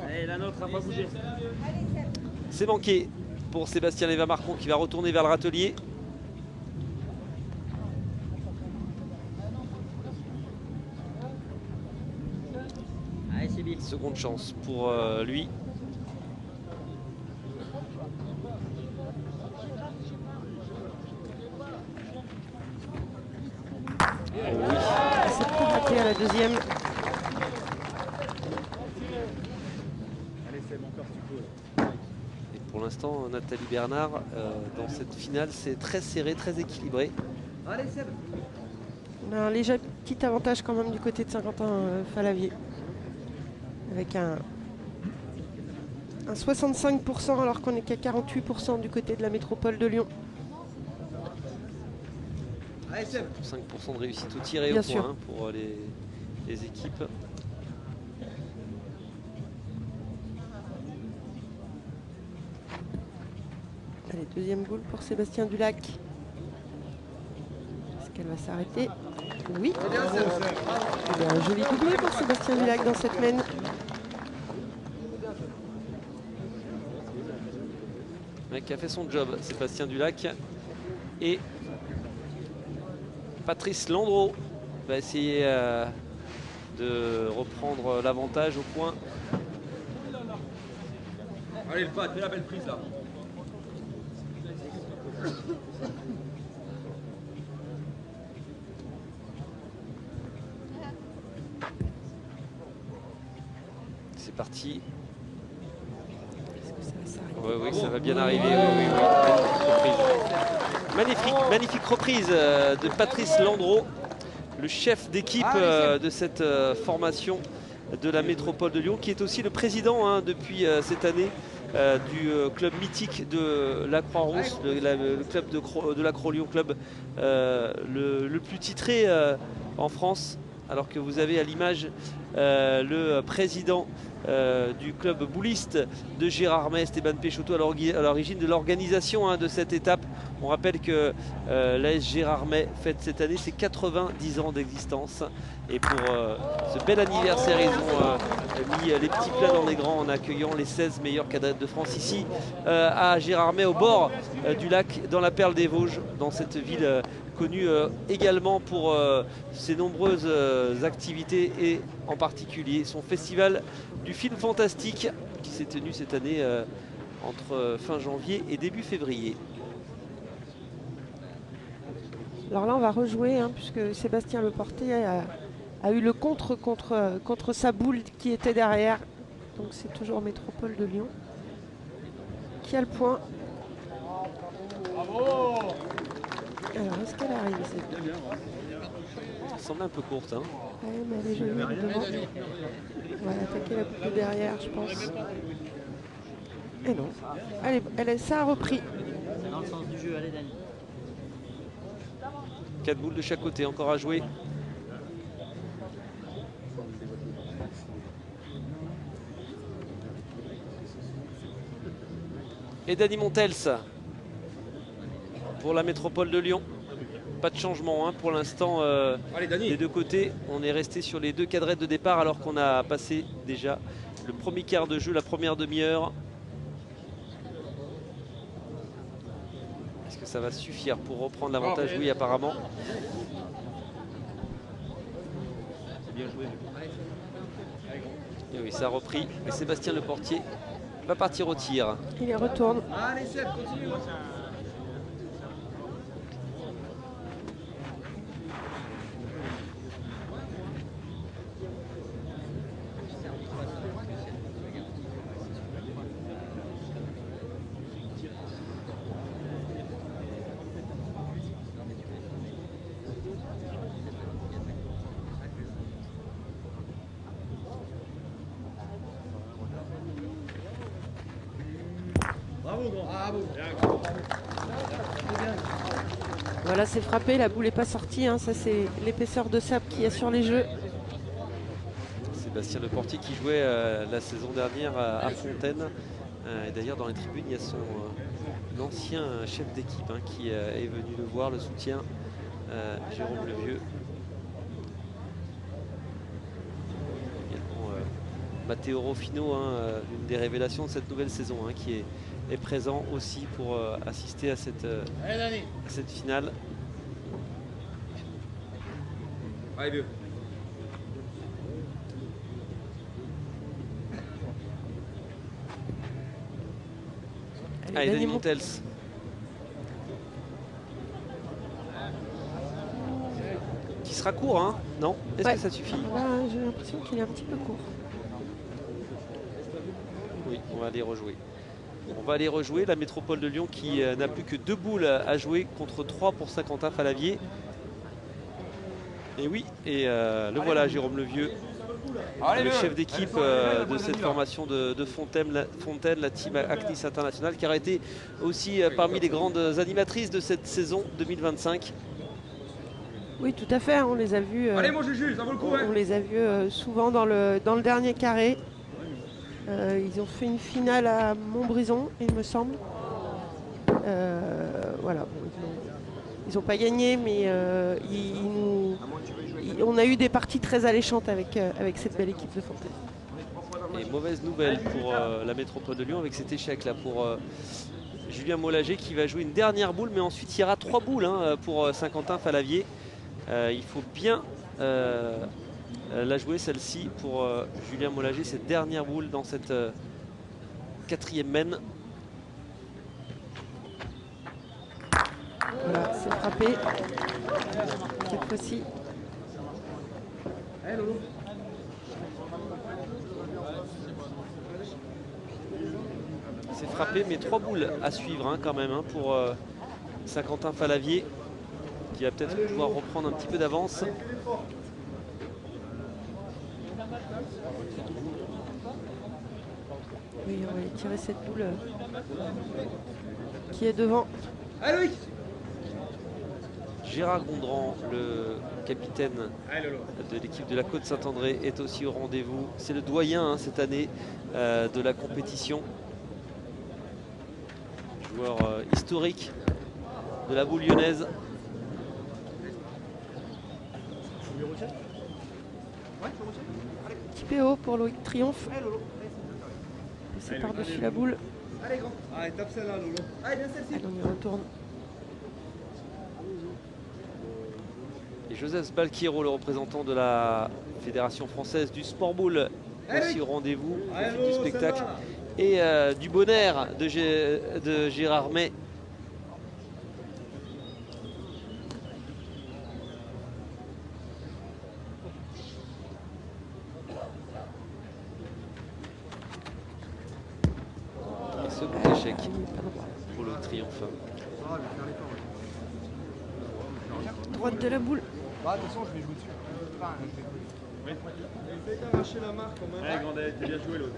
Allez, la nôtre, on va bouger. C'est manqué pour Sébastien Léva-Marcon qui va retourner vers le râtelier. Seconde chance pour lui. C'est pas raté à la deuxième. Et pour l'instant, Nathalie Bernard, dans cette finale, c'est très serré, très équilibré. Allez Seb. On a un léger petit avantage quand même du côté de Saint-Quentin Fallavier. Avec un 65% alors qu'on est qu'à 48% du côté de la métropole de Lyon. Allez Seb. 5% de réussite au tir et Bien au sûr. point pour les équipes. Allez, deuxième boule pour Sébastien Dulac. Est-ce qu'elle va s'arrêter? Oui. Eh bien, un joli doublé pour Sébastien Dulac dans cette mène. Qui a fait son job, Sébastien Dulac. Et Patrice Landreau va essayer de reprendre l'avantage au point. Allez le pas, fais la belle prise là. C'est parti. Est-ce que ça va s'arrêter? Oui, ça va bien arriver. Oui. Magnifique reprise de Patrice Landreau, le chef d'équipe de cette formation de la métropole de Lyon, qui est aussi le président depuis cette année du club mythique de la Croix-Rousse, le club de l'Acro-Lyon Club, le plus titré en France, alors que vous avez à l'image le président du club bouliste de Gérardmer, Esteban Peixoto, à l'origine de l'organisation de cette étape. On rappelle que l'AS Gérardmer fête cette année ses 90 ans d'existence. Et pour ce bel anniversaire, ils ont mis les petits plats dans les grands en accueillant les 16 meilleures cadrettes de France ici à Gérardmer, au bord du lac, dans la Perle des Vosges, dans cette ville connue également pour ses nombreuses activités et en particulier son festival du film fantastique qui s'est tenu cette année entre fin janvier et début février. Alors là, on va rejouer puisque Sébastien Leporté a eu le contre sa boule qui était derrière. Donc c'est toujours Métropole de Lyon qui a le point. Alors, est-ce qu'elle arrive celle-là? Ça semble un peu courte. Ouais, mais elle est jolie devant. On va attaquer la boucle de derrière, je pense. Et non. Allez, ça a repris. C'est dans le sens du jeu, allez Dani. 4 boules de chaque côté, encore à jouer. Et Dani Montels pour la métropole de Lyon. Pas de changement pour l'instant des deux côtés. On est resté sur les deux cadrettes de départ alors qu'on a passé déjà le premier quart de jeu, la première demi-heure. Est-ce que ça va suffire pour reprendre l'avantage? Oui, apparemment. Bien joué. Et oui, ça a repris. Et Sébastien Leportier va partir au tir. Il y retourne. Allez Seb, continue. Bravo, grand. Bravo. Voilà, c'est frappé, la boule n'est pas sortie. Ça, c'est l'épaisseur de sable qu'il y a sur les jeux. Sébastien Leportier qui jouait la saison dernière à Fontaine. Et d'ailleurs, dans les tribunes, il y a son ancien chef d'équipe qui est venu le voir, le soutien, Jérôme Levieux. Également Matteo Rofino, l'une des révélations de cette nouvelle saison, qui est présent aussi pour assister à cette finale. Allez vieux. Allez, Dany Dany Montels. Qui sera court, hein? Non? Est-ce Ouais. que ça suffit? Là, j'ai l'impression qu'il est un petit peu court. Oui, on va aller rejouer. On va aller rejouer la métropole de Lyon qui n'a plus que 2 boules à jouer contre 3 pour Saint-Quentin-Falavier. Et oui, et le voilà, Jérôme Levieux, le chef d'équipe de cette formation de Fontaine, la team Actis International, qui a été aussi parmi les grandes animatrices de cette saison 2025. Oui, tout à fait. On les a vus. Allez, mon Juju, ça vaut le coup, On les a vus souvent dans le dernier carré. Ils ont fait une finale à Montbrison, il me semble. Voilà. Bon, ils n'ont pas gagné, mais on a eu des parties très alléchantes avec cette belle équipe de Fontaine. Et mauvaise nouvelle pour la métropole de Lyon avec cet échec là pour Julien Mollager qui va jouer une dernière boule, mais ensuite il y aura 3 boules hein, pour Saint-Quentin-Falavier. Il faut bien la jouer celle-ci pour Julien Mollager, cette dernière boule dans cette 4e mène. Voilà, c'est frappé. Cette fois-ci. C'est frappé, mais 3 boules à suivre hein, quand même hein, pour Saint-Quentin-Falavier qui va peut-être pouvoir reprendre un petit peu d'avance. Oui, on va aller tirer cette boule qui est devant. Allez, Loïc. Gérard Gondran, le capitaine de l'équipe de la Côte Saint-André, est aussi au rendez-vous. C'est le doyen hein, cette année de la compétition. Joueur historique de la boule lyonnaise. Petit PO pour Loïc Triomphe. C'est par-dessus la boule. Allez, grand. Allez, tape celle-là, Lolo. Allez, bien celle-ci. Allez, on y retourne. Et Joseph Balquiero, le représentant de la Fédération française du sport boule, aussi au rendez-vous, profite du spectacle. Et du bon air de Gérard May. Et second échec pour le triomphe. Droite de la boule. Bah, attention, je vais jouer dessus. Enfin, je vais. Fais qu'arracher la marque quand même. Allez, Grandet, t'es bien joué l'autre.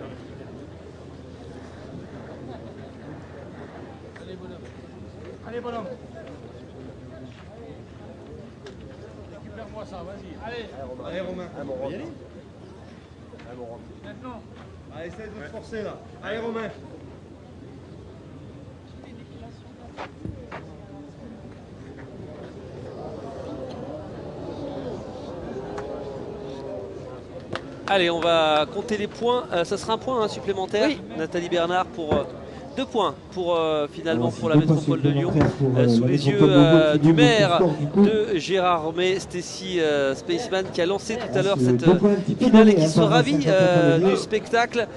Allez, bonhomme. Récupère-moi ça, vas-y. Allez. Allez, Romain. On va y aller. Maintenant. Allez, essaye de te forcer là. Allez, Romain. Allez, on va compter les points. Ça sera un point hein, supplémentaire. Oui. Nathalie Bernard pour 2 points pour finalement Alors, pour la c'est 2 points métropole de Lyon. supplémentaires pour, Sous la les yeux métropole de Lyon qui du ouvre maire son score, du coup. de Gérard May, Stacy Spaceman, qui a lancé tout à l'heure c'est cette 2 points un petit peu finale et donnés, qui hein, se par ravit Saint-Quentin-Falavier. du spectacle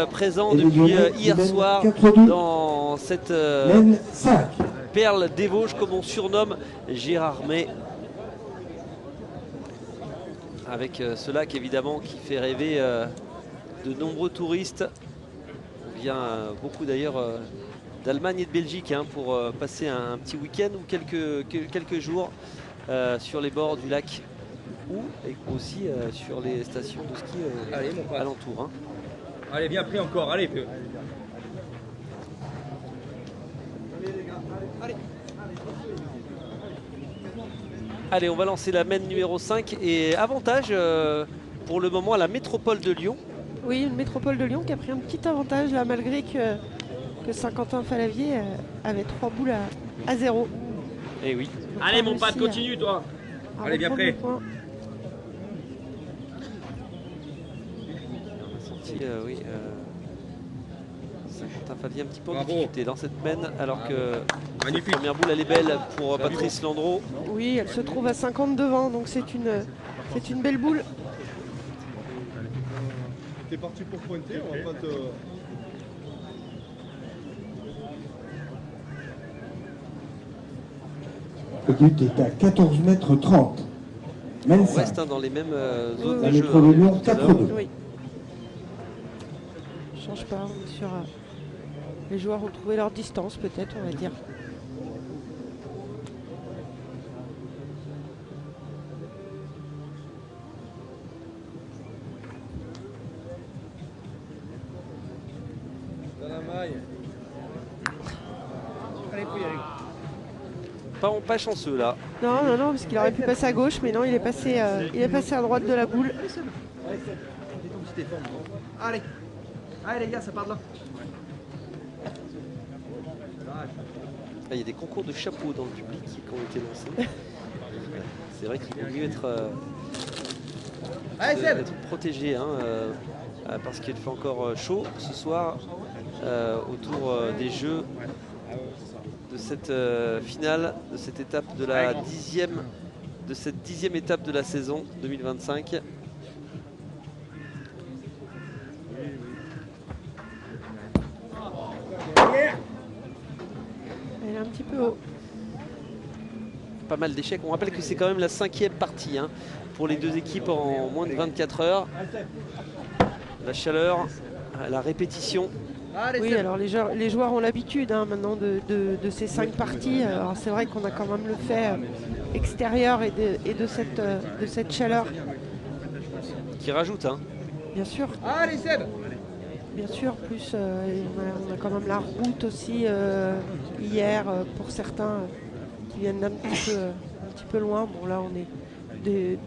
présent Et les depuis Lyonnais qui hier mènent soir 4-2. dans cette Mène 5. perle des Vosges, comme on surnomme Gérard May. Avec ce lac évidemment qui fait rêver de nombreux touristes. On vient beaucoup d'ailleurs d'Allemagne et de Belgique hein, pour passer un petit week-end ou quelques jours sur les bords du lac ou et aussi sur les stations de ski Allez, mon pote. alentour. Hein. Allez, bien pris encore. Allez, peu. Allez, on va lancer la mène numéro 5 et avantage pour le moment à la métropole de Lyon. Oui, une métropole de Lyon qui a pris un petit avantage là, malgré que Saint-Quentin-Falavier avait 3 boules à 0. Et oui. Donc, Allez, on a mon pote, réussi continue, toi. à Allez, bien reprendre prêt. le point. On a senti, oui, Saint-Quentin-Falavier un petit peu en Bravo. difficulté dans cette mène, alors que cette Magnifique. première boule elle est belle pour Patrice Landreau. Oui, elle se trouve à 50 devant, donc c'est une belle boule. T'es parti pour pointer, on va pas te... Le but est à 14 mètres 30. On Mène 5. reste dans les mêmes zones La de jeu. métro de Lyon, tout à l'heure. 4-2. Oui. Change pas, on est sur, les joueurs ont trouvé leur distance peut-être, on va dire. Pas chanceux là. Non, non, non, parce qu'il aurait pu passer à gauche, mais non, il est passé à droite de la boule. Allez. Allez les gars, ça part de là. Ah, il y a des concours de chapeaux dans le public qui ont été lancés. C'est vrai qu'il vaut mieux être protégé hein, parce qu'il fait encore chaud ce soir autour des Jeux de cette finale, de cette étape de la cette dixième étape de la saison 2025. Elle est un petit peu haut. Pas mal d'échecs. On rappelle que c'est quand même la 5e partie hein, pour les deux équipes en moins de 24 heures. La chaleur, la répétition. Oui, alors les joueurs ont l'habitude hein, maintenant de ces 5 parties. Alors c'est vrai qu'on a quand même le fait extérieur et de cette chaleur. Qui rajoute hein. Bien sûr. Allez Seb. Bien sûr, plus on a quand même la route aussi hier pour certains qui viennent d'un petit peu loin. Bon là on est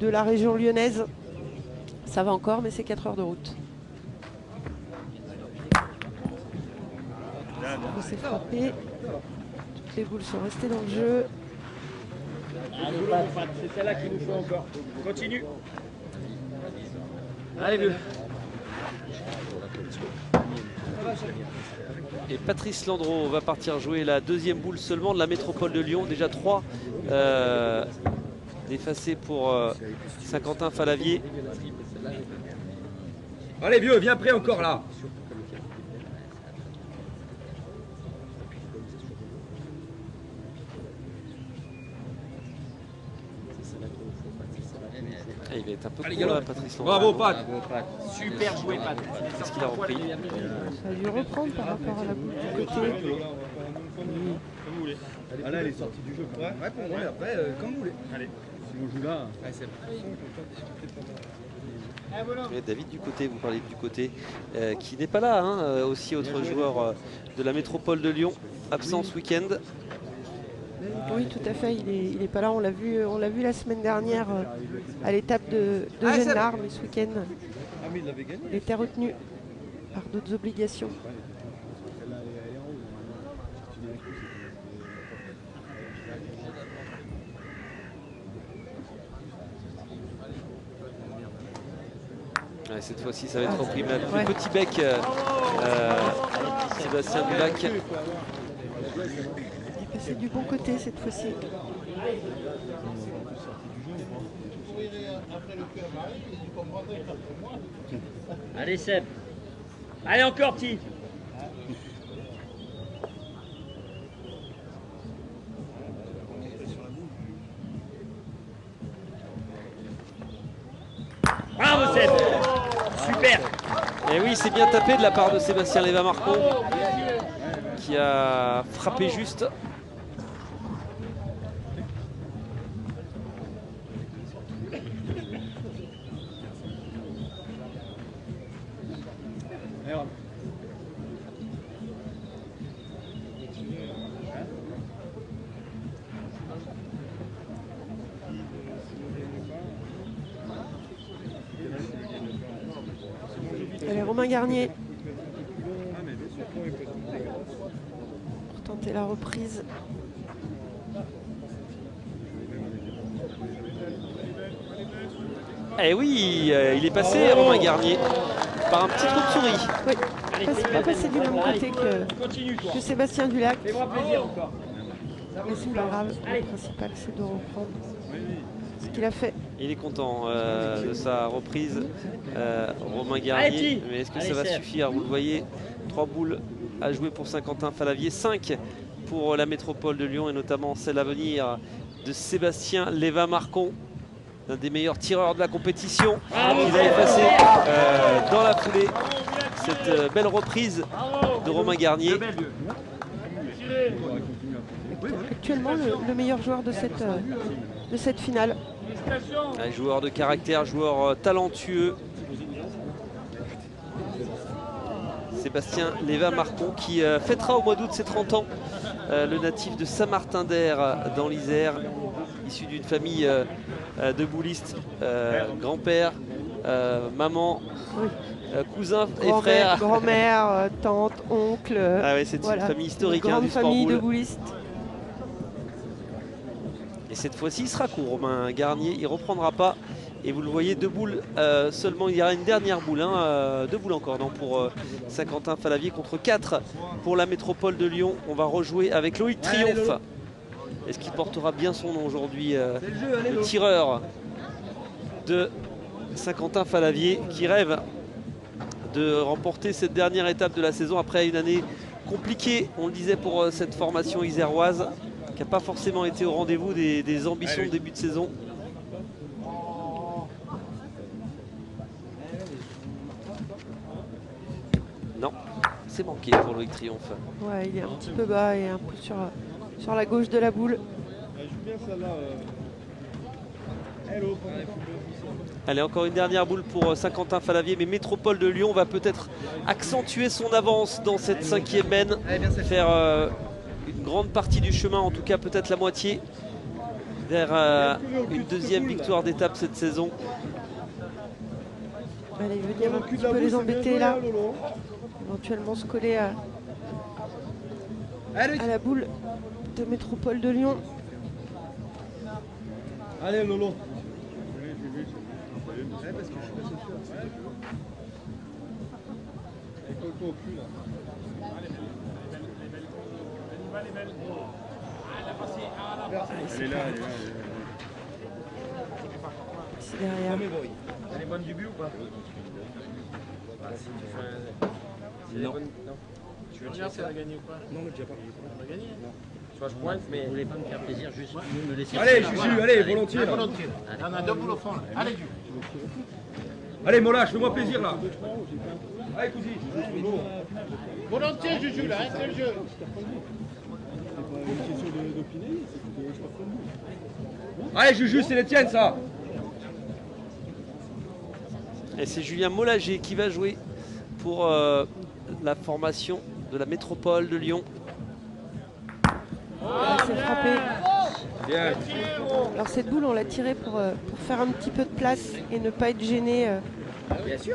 de la région lyonnaise. Ça va encore mais c'est 4 heures de route. On s'est frappé. Toutes les boules sont restées dans le jeu. C'est celle-là qu'il nous faut encore. Continue. Allez vieux. Et Patrice Landreau va partir jouer la deuxième boule seulement de la métropole de Lyon. Déjà 3 d'effacés pour Saint-Quentin-Fallavier. Allez vieux, viens prêt encore là. Ah, il va être un peu court là, Patrice Landreau. Bravo Pat. Super joué, Pat. Qu'est-ce qu'il a repris? Ça a dû reprendre par rapport à la boule du côté. Ah là, elle est sortie du jeu. Ouais, pour moi, après, comme vous voulez. Allez, si on joue là. Et David du côté, vous parlez du côté qui n'est pas là, hein, aussi autre joueur de la métropole de Lyon, absent ce week-end. Oui, tout à fait. Il est pas là. On l'a vu la semaine dernière à l'étape de Gennar, mais ce week-end, il était retenu par d'autres obligations. Ouais, cette fois-ci, ça va être repris. Mais le petit bec, Sébastien Dulac. C'est du bon côté cette fois-ci. Allez Seb. Allez encore petit. Bravo Seb. Super. Et oui, c'est bien tapé de la part de Sébastien Léva-Marcon qui a frappé juste. Allez, Romain Garnier. Pour tenter la reprise. Eh oui, il est passé, Romain Garnier, par un petit trou de souris. Oui, c'est pas passé du même côté que Sébastien Dulac. Fais-moi plaisir encore. Mais c'est pas grave, le principal c'est de reprendre ce qu'il a fait. Il est content de sa reprise, Romain Garnier. Mais est-ce que ça va suffire? Vous le voyez, 3 boules à jouer pour Saint-Quentin-Fallavier, 5 pour la métropole de Lyon et notamment celle à venir de Sébastien Lévin-Marcon, l'un des meilleurs tireurs de la compétition. Il a effacé dans la foulée cette belle reprise de Romain Garnier. Actuellement le meilleur joueur de cette finale. Un joueur de caractère, joueur talentueux. Sébastien Lévin-Marcon qui fêtera au mois d'août ses 30 ans. Le natif de Saint-Martin-d'Air dans l'Isère, issu d'une famille de boulistes, grand-père, maman, cousin et frère. Grand-mère, tante, oncle. Ah ouais, c'est une famille historique une grande du sport famille boule. de boulistes. Et cette fois-ci, il sera court, Romain Garnier. Il ne reprendra pas. Et vous le voyez, 2 boules seulement. Il y aura une dernière boule. 2 boules encore non, pour Saint-Quentin Fallavier contre 4 pour la métropole de Lyon. On va rejouer avec Loïc Triomphe. Est-ce qu'il portera bien son nom aujourd'hui, le tireur de Saint-Quentin Fallavier qui rêve de remporter cette dernière étape de la saison après une année compliquée, on le disait, pour cette formation iséroise qui n'a pas forcément été au rendez-vous des ambitions de début de saison. Non, c'est manqué pour Loïc Triomphe. Ouais, il est un petit peu bas et un peu sur la gauche de la boule. Allez, encore une dernière boule pour Saint-Quentin Fallavier, mais Métropole de Lyon va peut-être accentuer son avance dans cette 5e mène, faire une grande partie du chemin, en tout cas peut-être la moitié, vers une 2e victoire d'étape cette saison. Allez, venir un petit peu les embêter là, éventuellement se coller à la boule de Métropole de Lyon. Allez Lolo. C'est derrière. Elle est bonne du but ou pas? Non. Tu veux dire si elle a gagné ou pas? Non, mais déjà pas. Elle a gagné. Soit je pointe, mais. Vous voulez pas me faire plaisir, juste me laisser. Allez Juju, allez, volontiers. Là. Il y en a 2 boules au fond là. Allez, du. Allez Mola, fais-moi plaisir là. Allez cousin. Volontiers, Juju, là, hein, c'est le jeu. Allez Juju, c'est les tiennes ça. Et c'est Julien Mollager qui va jouer pour la formation de la métropole de Lyon. Il s'est frappé. Bien. Alors cette boule, on l'a tirée pour faire un petit peu de place et ne pas être gêné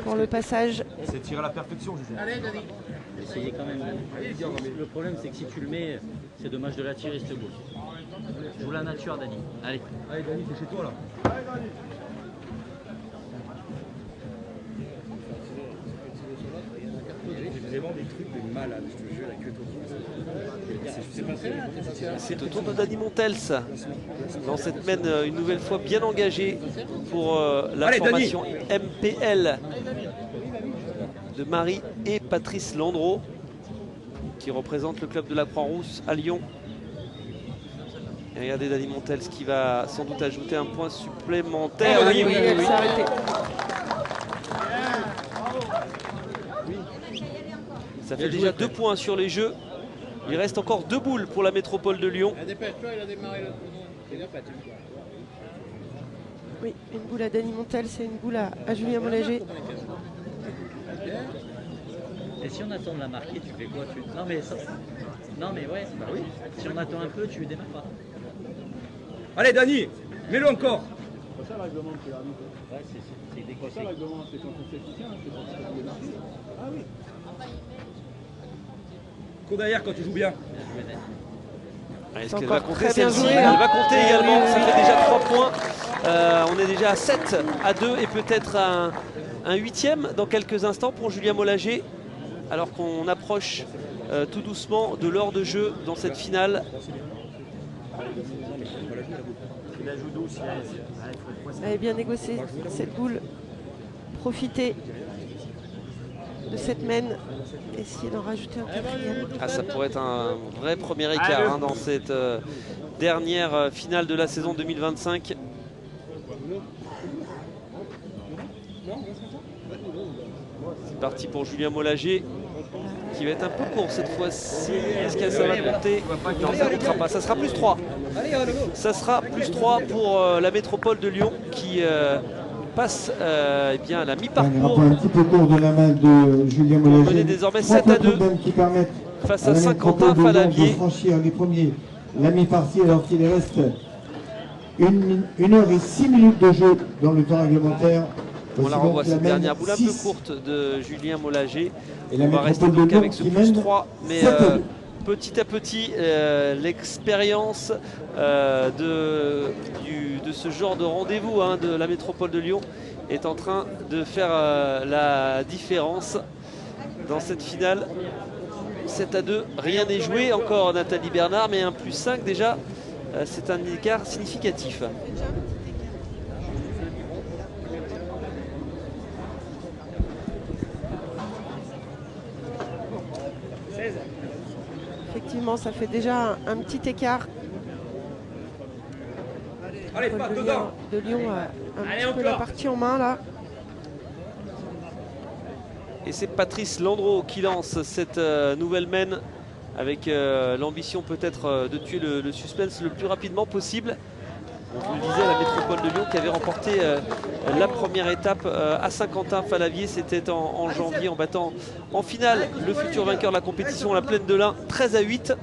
pour le passage. C'est tiré à la perfection, Juju. Allez, Dani. Essayez quand même. Le problème, c'est que si tu le mets, c'est dommage de la tirer, cette boule. Joue la nature, Dani. Allez. Allez Dani, t'es chez toi là. C'est vraiment des trucs de malade, je te jure, la queue C'est au tour de Dani Montels dans cette mène une nouvelle fois bien engagée pour la Allez, formation MPL de Marie et Patrice Landreau qui représente le club de la Croix-Rousse à Lyon. Et regardez Dani Montels qui va sans doute ajouter un point supplémentaire. Oui, elle s'est arrêtée. Ça fait déjà 2 points sur les jeux. Il reste encore 2 boules pour la métropole de Lyon. Dépêche-toi, il a démarré l'autre. C'est bien, Patrick. Oui, une boule à Dani Montel, c'est une boule à Julien Mollager. Et si on attend de la marquer, tu fais quoi? Non, mais ça... Non, mais ouais, bah oui. Si on attend un peu, tu démarres pas. Allez Dani, mets-le encore. Ouais, c'est décossé. Cours derrière quand tu joues bien. Est-ce C'est qu'elle va encore compter très bien celle-ci? joué, Elle hein. va compter également, ça fait déjà 3 points. On est déjà à 7 à 2 et peut-être un 8e dans quelques instants pour Julien Mollager. Alors qu'on approche tout doucement de l'heure de jeu dans cette finale. Elle est bien négociée, cette boule. Profitez. de cette mène. Essayer d'en rajouter un quatrième. Ah, ça pourrait être un vrai premier écart hein, dans cette dernière finale de la saison 2025. C'est parti pour Julien Mollager qui va être un peu court cette fois-ci. Est-ce que ça va compter? Non, ça ne comptera pas. Ça sera plus 3. Ça sera plus 3 pour la métropole de Lyon qui passe eh bien, à la Un mi-parcours. un petit peu court de la main de Julien On Mollager. menait désormais 7-2 qui permettent face à à la Saint-Quentin métropole de Lyon Falavier. de franchir les premiers la mi-partie alors qu'il reste 1 heure et 6 minutes de jeu dans le temps réglementaire. On la Voici revoit donc cette mène dernière boule un peu 6. courte de Julien Mollager. Et la On va rester métropole de donc Lyon avec ce qui plus mène 3, mais 7-2. petit à petit, l'expérience de ce genre de rendez-vous hein, de la métropole de Lyon est en train de faire la différence dans cette finale. 7-2, rien n'est joué encore Nathalie Bernard, mais un plus 5 déjà, c'est un écart significatif. Effectivement, ça fait déjà un petit écart. Allez, pas dedans. De Lyon a un Allez, petit peu la encore. partie en main là. Et c'est Patrice Landreau qui lance cette nouvelle mène avec l'ambition peut-être de tuer le suspense le plus rapidement possible. On vous le disait, la métropole de Lyon qui avait remporté la première étape à Saint-Quentin-Falavier, c'était en janvier en battant en finale le futur vainqueur de la compétition, la Plaine de l'Ain, 13-8.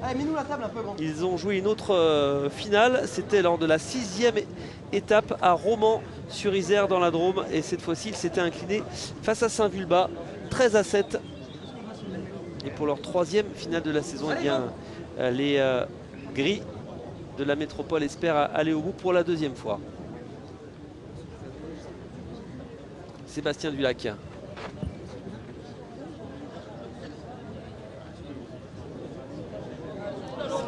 Ils ont joué une autre finale, c'était lors de la 6e étape à Romans-sur-Isère dans la Drôme, et cette fois-ci ils s'étaient inclinés face à Saint-Vulbas, 13-7. Et pour leur 3e finale de la saison, eh bien, les gris de la métropole espèrent aller au bout pour la 2e fois. Sébastien Dulac.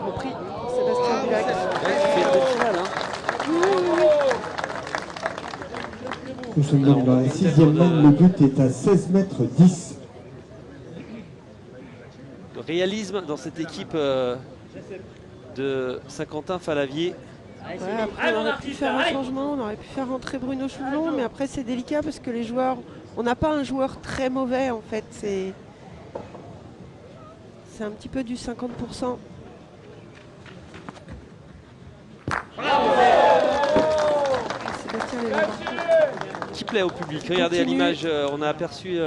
Repris Sébastien Dulac. Ouais, qui fait une belle finale, hein. Nous sommes donc dans la 6e mène, le but est à 16 mètres 10. Le réalisme dans cette équipe de Saint-Quentin-Falavier. Ouais, après, on aurait pu faire un changement, on aurait pu faire rentrer Bruno Chouvelon, mais après c'est délicat parce que les joueurs, on n'a pas un joueur très mauvais en fait, c'est un petit peu du 50%. Sébastien Lévesque. Qui plaît au public. Regardez à Continue. l'image, on a aperçu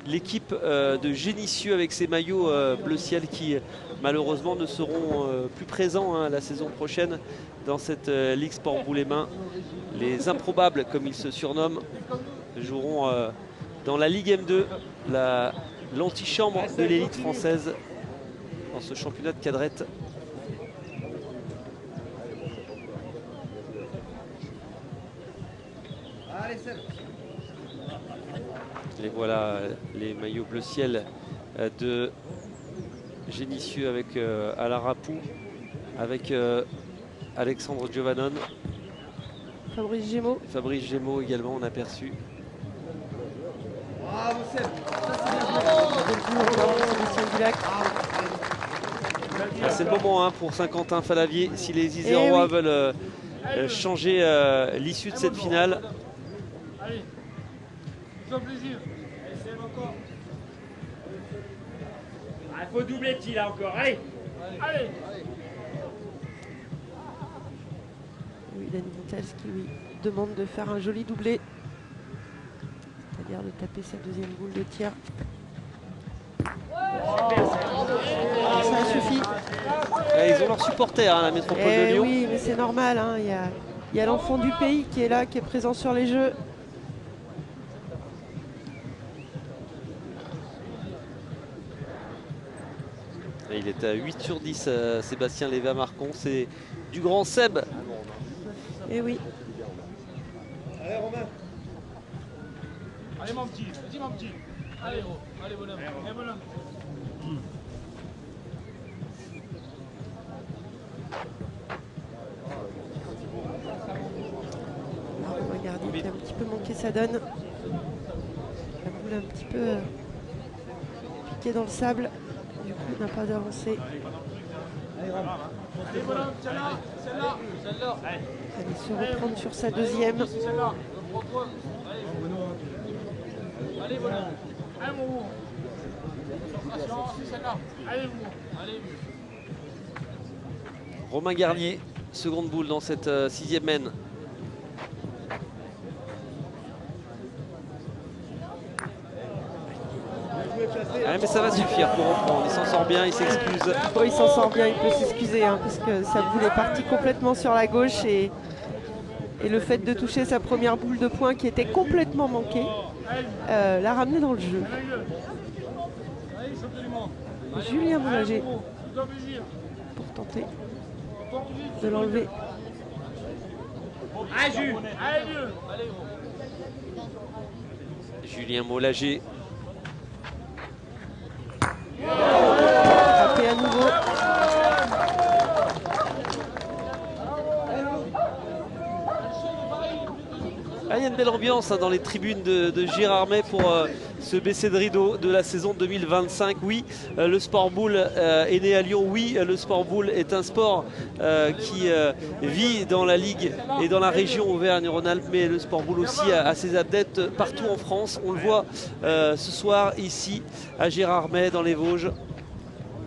l'équipe de Génissieux avec ses maillots bleu ciel qui malheureusement ne seront plus présents hein, la saison prochaine dans cette Ligue Sport Bout-les-Mains. Les improbables, comme ils se surnomment, joueront dans la Ligue M2, l'antichambre de l'élite française dans ce championnat de cadrette. Et voilà les maillots bleu ciel de Génissieux avec Alain Rapou, avec Alexandre Giovannon, Fabrice Gémeaux. Fabrice Gémeaux également, on a aperçu. Sébastien Dulac. Ah, c'est le moment hein, pour Saint-Quentin-Falavier si les Isérois oui. veulent changer l'issue de cette finale. Allez, fais plaisir. Essaye encore. Il faut doubler petit là encore. Allez. Allez. Oui, Danny Montels qui lui demande de faire un joli doublé. C'est-à-dire de taper sa 2e boule de tir. Ça suffit. Et ils ont leurs supporters, hein, la métropole de Lyon. Oui, mais c'est normal. Hein, il y a l'enfant du pays qui est là, qui est présent sur les jeux. Et il est à 8 sur 10, Sébastien Lévesque-Marcon. C'est du grand Seb. Et oui. Allez, Romain. Allez, mon petit. Vas-y, mon petit. Allez, gros. Allez, bonhomme. Allez, bonhomme. Alors, on va regarder, il a un petit peu manqué sa donne. La boule un petit peu pied dans le sable. Du coup, il n'a pas d'avancée. Allez, bonhomme, celle-là, celle-là, celle-là. Allez se reprendre sur sa deuxième. C'est celle-là. Reprends-toi. Allez, bonhomme. Allez, mon mou. Concentration, c'est celle-là. Allez, mon mou. Allez. Romain Garnier, seconde boule dans cette sixième mène. Ah, mais ça va suffire pour reprendre. Il s'en sort bien, il s'excuse. Bon, il s'en sort bien, il peut s'excuser hein, parce que sa boule est partie complètement sur la gauche et le fait de toucher sa première boule de poing qui était complètement manquée l'a ramené dans le jeu. Julien Moulager pour tenter de l'enlever. Allez, allez, Julien Moulager. Frappé à nouveau. Ah, il y a une belle ambiance hein, dans les tribunes de Gérardmer pour ce baisser de rideau de la saison 2025. Oui, le sport boule est né à Lyon. Oui, le sport boule est un sport qui vit dans la Ligue et dans la région Auvergne-Rhône-Alpes, mais le sport boule aussi a ses adeptes partout en France. On le voit ce soir ici à Gérardmer dans les Vosges.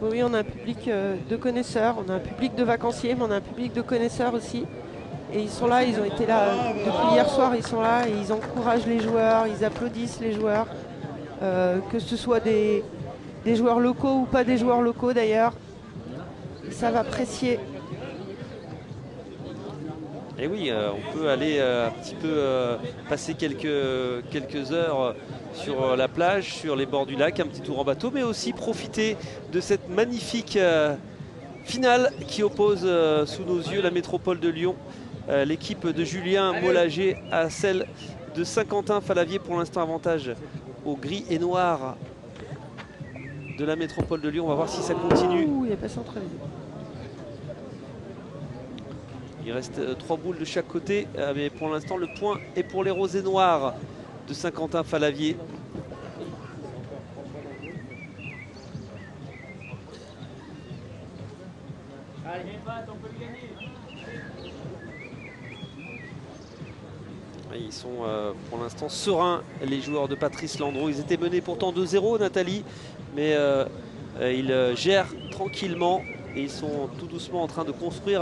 Oui, on a un public de connaisseurs, on a un public de vacanciers, mais on a un public de connaisseurs aussi. Et ils sont là, ils ont été là depuis hier soir, ils sont là et ils encouragent les joueurs, ils applaudissent les joueurs, que ce soit des joueurs locaux ou pas des joueurs locaux d'ailleurs. Ils savent apprécier. Et oui, on peut aller un petit peu passer quelques heures sur la plage, sur les bords du lac, un petit tour en bateau, mais aussi profiter de cette magnifique finale qui oppose sous nos yeux la métropole de Lyon. L'équipe de Julien Moulager à celle de Saint-Quentin Fallavier. Pour l'instant, avantage au gris et noir de la métropole de Lyon. On va voir si ça continue. Ouh, il est passé entre les deux. Il reste 3 boules de chaque côté, mais pour l'instant le point est pour les roses et noirs de Saint-Quentin Fallavier. Ils sont pour l'instant sereins, les joueurs de Patrice Landreau. Ils étaient menés pourtant 2-0, Nathalie, mais ils gèrent tranquillement et ils sont tout doucement en train de construire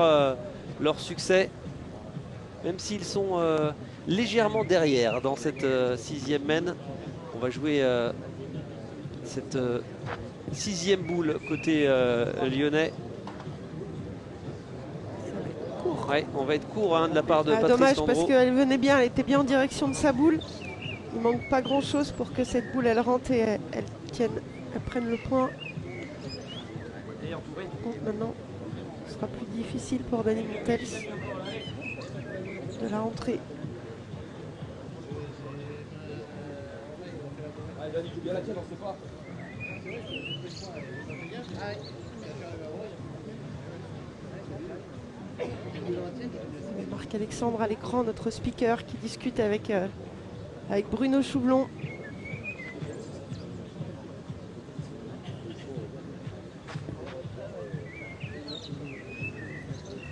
leur succès, même s'ils sont légèrement derrière dans cette sixième mène. On va jouer cette sixième boule côté lyonnais. Ouais, on va être court hein, de la part de Patrice dommage Landreau. parce qu'elle venait bien, elle était bien en direction de sa boule. Il manque pas grand chose pour que cette boule elle rentre et elle tienne, elle prenne le point. Donc maintenant, ce sera plus difficile pour Dani Montels de la rentrer. Marc-Alexandre à l'écran, notre speaker qui discute avec Bruno Choublon.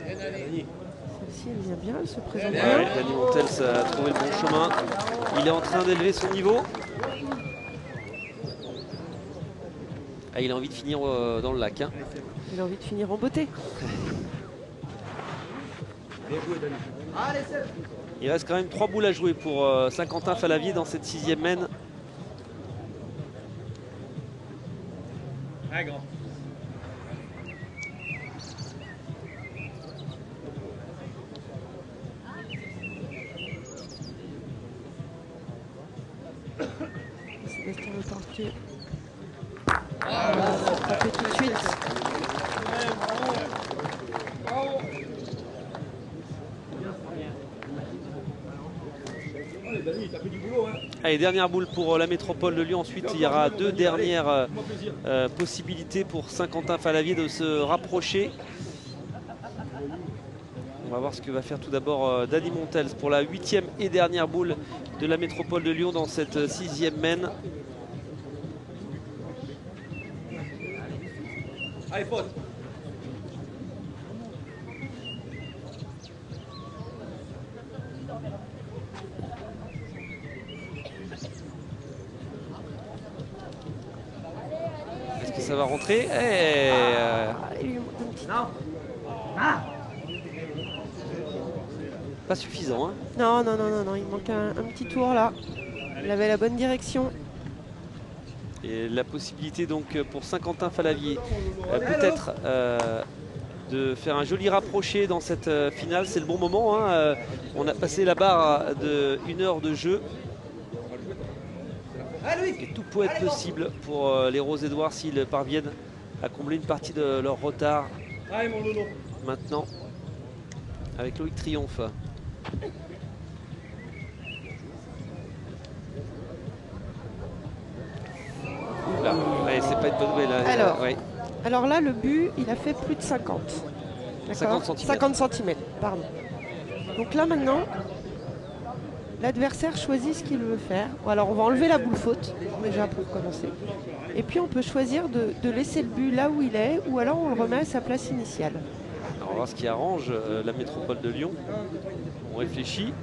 Celle-ci elle vient bien, elle se présente bien. Ouais, Dani Montels a trouvé le bon chemin. Il est en train d'élever son niveau. Ah, il a envie de finir dans le lac. Hein. Il a envie de finir en beauté. Il reste quand même 3 boules à jouer pour Saint-Quentin Fallavier dans cette sixième mène. Ah, grand. Sébastien Le Portier. Frappé tout de suite. Allez, dernière boule pour la métropole de Lyon. Ensuite, il y aura 2 dernières possibilités pour Saint-Quentin Fallavier de se rapprocher. On va voir ce que va faire tout d'abord Dani Montels pour la 8e et dernière boule de la métropole de Lyon dans cette 6e mène. Allez, faute. Est-ce que ça va rentrer? Pas suffisant, hein? Non, non, non, non, non, il manque un petit tour là. Il avait la bonne direction. Et la possibilité donc pour Saint-Quentin Fallavier peut-être de faire un joli rapproché dans cette finale. C'est le bon moment, hein. On a passé la barre de 1 heure de jeu. Et tout peut être possible pour les Rose-Édouard s'ils parviennent à combler une partie de leur retard. Maintenant, avec Loïc Triomphe. Là, ouais, c'est pas une bonne nouvelle. Alors, ouais. alors là, le but, il a fait plus de 50. 50 cm. 50 cm, pardon. Donc là, maintenant, l'adversaire choisit ce qu'il veut faire. Bon, alors, on va enlever la boule faute, déjà, pour commencer. Et puis, on peut choisir de laisser le but là où il est, ou alors on le remet à sa place initiale. Alors, on va voir ce qui arrange la métropole de Lyon. On réfléchit.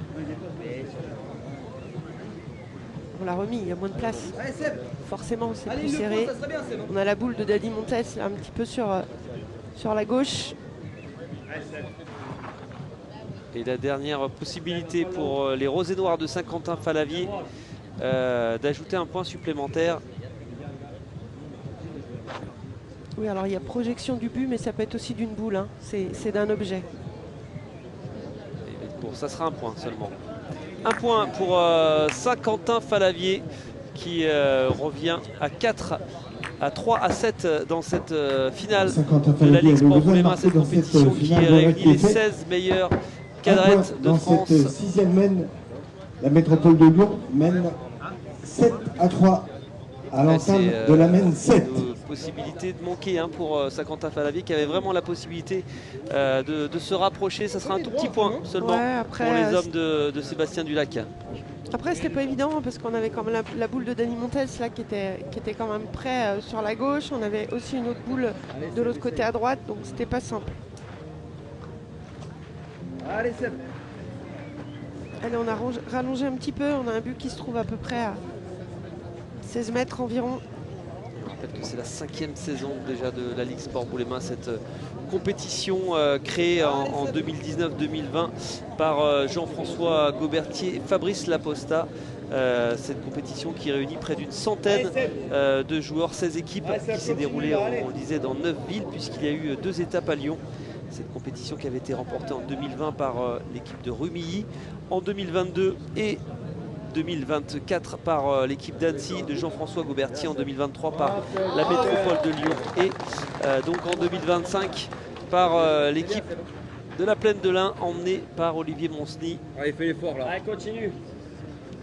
On l'a remis, il y a moins de place. Forcément, c'est plus serré. On a la boule de Dadi Montes là, un petit peu sur la gauche. Et la dernière possibilité pour les Rose-Édouard de Saint-Quentin Fallavier d'ajouter un point supplémentaire. Oui, alors il y a projection du but, mais ça peut être aussi d'une boule. Hein. C'est d'un objet. Et bon, ça sera un point seulement. Un point pour Saint-Quentin Fallavier qui revient à 3 à 7 dans cette finale de la Ligue Sport pour les mains. Cette compétition qui réunit les 16 meilleurs cadrettes de dans France. cette 6e mène, la métropole de Lyon mène 7 à 3 à l'entame de la mène 7. Possibilité de manquer hein, pour Saint-Quentin Fallavier qui avait vraiment la possibilité de se rapprocher. Ça sera un tout petit point seulement après, pour les hommes de Sébastien Dulac. Après, c'était pas évident hein, parce qu'on avait quand même la boule de Dani Montes là qui était quand même près sur la gauche. On avait aussi une autre boule de l'autre côté à droite, donc c'était pas simple. Allez, Seb. Allez, on a rallongé un petit peu. On a un but qui se trouve à peu près à 16 mètres environ. Je rappelle que c'est la 5e saison déjà de la Ligue Sport pour les mains, cette compétition créée en 2019-2020 par Jean-François Gaubertier et Fabrice Laposta. Cette compétition qui réunit près d'une centaine de joueurs, 16 équipes, qui s'est déroulée, on le disait, dans 9 villes, puisqu'il y a eu 2 étapes à Lyon. Cette compétition qui avait été remportée en 2020 par l'équipe de Rumilly, en 2022 et 2024 par l'équipe d'Annecy de Jean-François Gaubertier, en 2023 par la métropole de Lyon et donc en 2025 par l'équipe de la Plaine de l'Ain emmenée par Olivier Monsny. Allez, fais l'effort là. Allez, continue.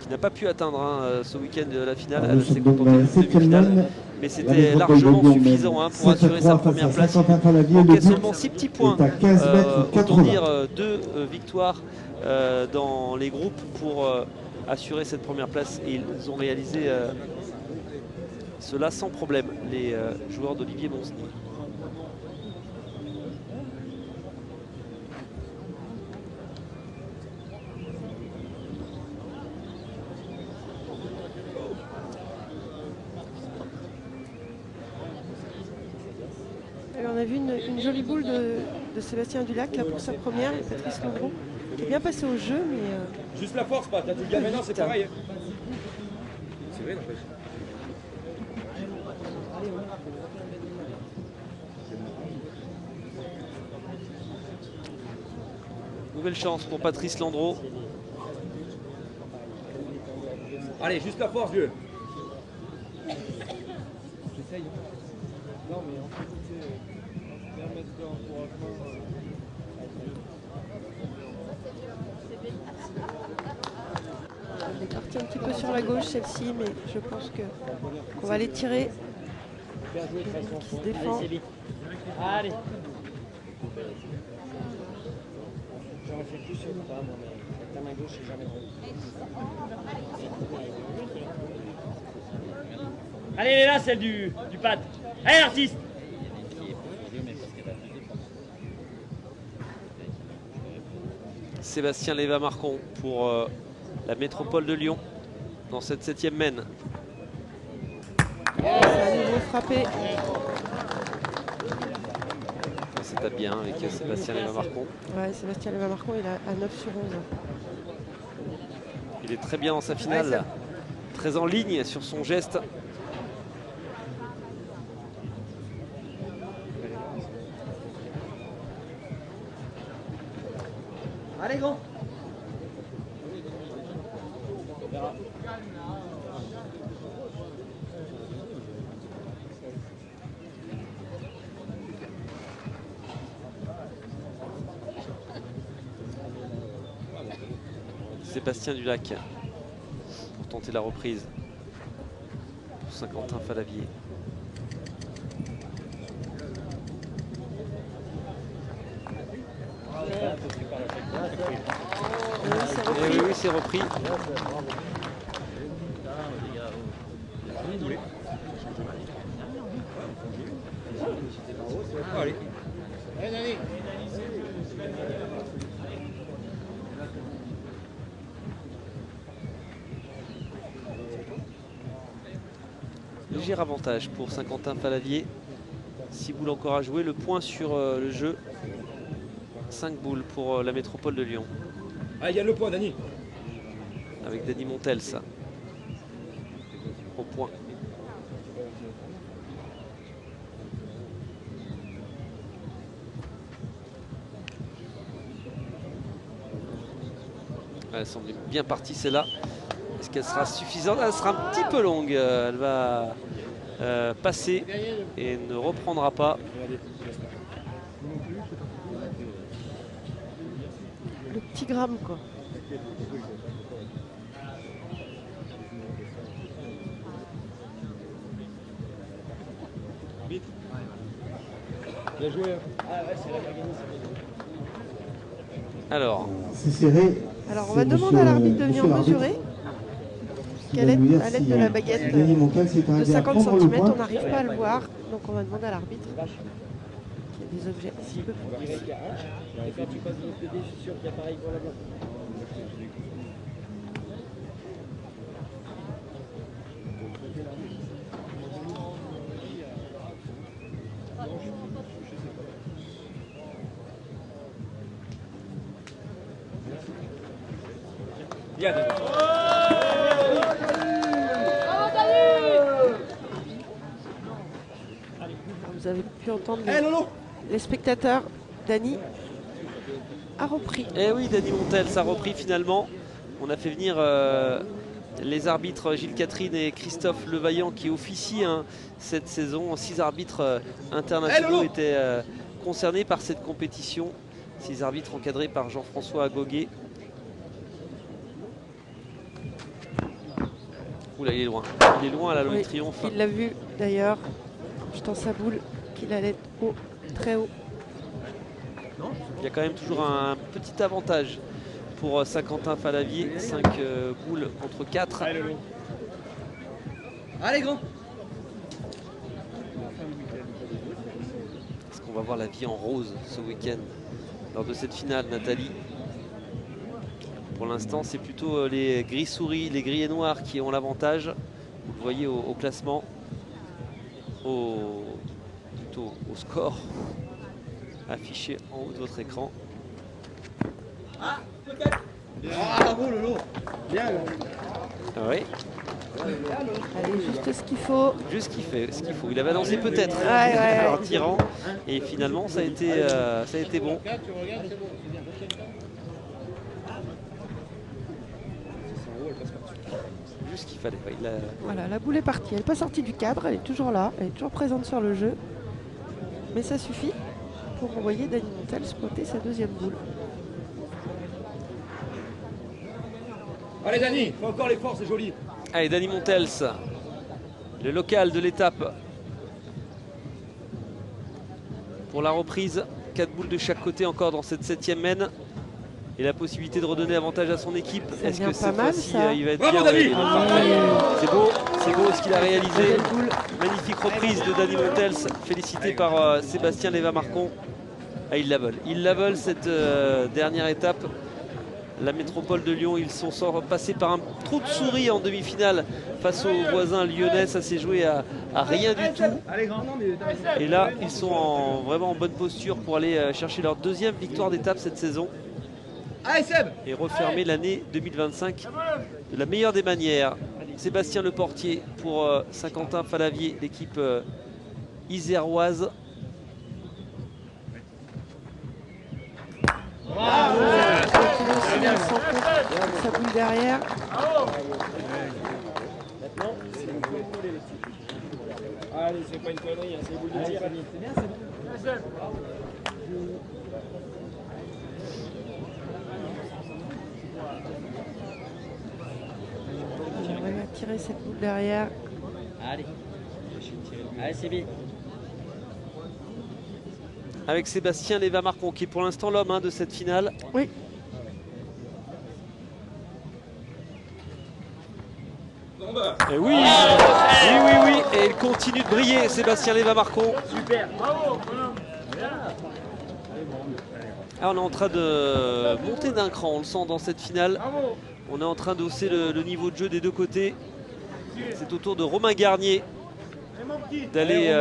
Qui n'a pas pu atteindre ce week-end la finale, Alors, elle nous s'est sommes donc contentée dans la d'une 7e demi-finale. mène. Mais La c'était métropole largement de Lyon suffisant mène pour assurer 7 à sa 3 face première à place. Saint-Quentin Fallavier. Il Le manquait but seulement 6 petits points. est à 15 mètres ou Autant 80. dire 2 victoires dans les groupes pour assurer cette première place. Et ils ont réalisé cela sans problème, les joueurs d'Olivier Monsny. Alors, on a vu une jolie boule de Sébastien Dulac là, pour sa première, et Patrice Landreau, qui est bien passé au jeu, mais Juste la force, pas. T'as tout le gars maintenant, c'est pareil. C'est vrai, n'empêche. Nouvelle chance pour Patrice Landreau. Allez, juste la force, vieux. J'essaye. Non, mais en fait, tu sais, permettre d'encouragement. elle est partie un petit peu sur la gauche celle-ci, mais je pense qu'on va les tirer. Qui se défend. Allez. J'aurais fait plus sur le pas, moi, mais avec ta main gauche, c'est jamais bon. Allez, elle est là, celle du pad. Allez, l'artiste. Sébastien Léva-Marcon pour la métropole de Lyon dans cette 7e mène. C'est à nouveau frappé. Ça tape bien avec Sébastien Léva-Marcon. Ouais, Sébastien Léva-Marcon, il a à 9 sur 11. Il est très bien dans sa finale, très en ligne sur son geste. Allez, grand. Sébastien Dulac pour tenter la reprise pour Saint-Quentin Fallavier. Et oui, c'est repris. Allez, Dani. Léger avantage pour Saint-Quentin Fallavier. 6 boules encore à jouer. Le point sur le jeu. 5 boules pour la métropole de Lyon. Ah, il y a le point, Dani. Avec Dany Montels au point. Elle semble bien partie celle-là. Est-ce qu'elle sera suffisante? Elle sera un petit peu longue. Elle va passer et ne reprendra pas. Le petit gramme, quoi. Bien joué. Alors, C'est serré. Alors on va C'est demander à l'arbitre de monsieur venir l'arbitre mesurer. qui Quelle va est nous dire à l'aide si, de la baguette Dany Montels est de arrivé à 50 prendre le cm, point. on n'arrive pas à le voir. Donc on va demander à l'arbitre. Il y a des objets un petit peu plus petits. Et quand tu passes de l'autre côté, je suis sûr qu'il y a pareil pour la blanche. Bien, Dani. Vous avez pu entendre Eh, Lolo. les spectateurs. Dany a repris. eh oui, Dany Montels a repris finalement. On a fait venir les arbitres Gilles Catherine et Christophe Levaillant qui officient cette saison. 6 arbitres internationaux étaient concernés par cette compétition. 6 arbitres encadrés par Jean-François Agoguet. Oula, il est loin. Il est loin à la Loi Oui, du Triomphe. il l'a vu d'ailleurs, jetant sa boule, qu'il allait haut, très haut. Il y a quand même toujours un petit avantage pour Saint-Quentin Fallavier. 5 boules contre 4. Allez, grand. Est-ce qu'on va voir la vie en rose ce week-end lors de cette finale, Nathalie? Pour l'instant, c'est plutôt les gris-souris, les gris et noirs qui ont l'avantage. Vous le voyez au classement, plutôt au score affiché en haut de votre écran. Ah, bravo, Lolo. Bien. Ah oui, Allez, juste ce qu'il faut. juste ce qu'il faut. Il avait annoncé peut-être Ouais. en tirant et finalement ça a été bon. Tu regardes, c'est bon, c'est bien. Juste ce qu'il fallait. Ouais, Voilà, la boule est partie. Elle n'est pas sortie du cadre, elle est toujours là, elle est toujours présente sur le jeu. Mais ça suffit pour envoyer Dany Montels spotter sa deuxième boule. Allez, Dani. Fais encore l'effort, c'est joli. Allez, Dany Montels, le local de l'étape. Pour la reprise, 4 boules de chaque côté encore dans cette 7e mène. Et la possibilité de redonner avantage à son équipe. Ça Est-ce vient que pas cette mal, fois-ci ça. il va être Bravo, bien? Dany. Ouais, il est parfait. C'est beau ce qu'il a réalisé. Belle boule. Magnifique reprise de Dany Montels, félicité par Sébastien Léva-Marcon. Ah, ils la veulent cette dernière étape la métropole de Lyon. Ils sont passés par un trou de souris en demi-finale face aux voisins lyonnais. Ça s'est joué à rien du tout. Et là, ils sont vraiment en bonne posture pour aller chercher leur deuxième victoire d'étape cette saison. Et refermer l'année 2025 de la meilleure des manières. Sébastien Leportier pour Saint-Quentin-Fallavier, l'équipe iséroise. Sa boule derrière. Maintenant, c'est une boule. Allez, c'est pas une connerie, hein, c'est une boule de tir. C'est bien, c'est bon. On va tirer cette boule derrière. Allez. Allez, c'est bien. Avec Sébastien Léva-Marcon qui est pour l'instant l'homme de cette finale. Oui. Et oui, oui. Et il continue de briller, Sébastien Léva-Marcon. Super. Bravo. Ah, on est en train de monter d'un cran, on le sent dans cette finale. On est en train d'hausser le niveau de jeu des deux côtés. C'est au tour de Romain Garnier d'aller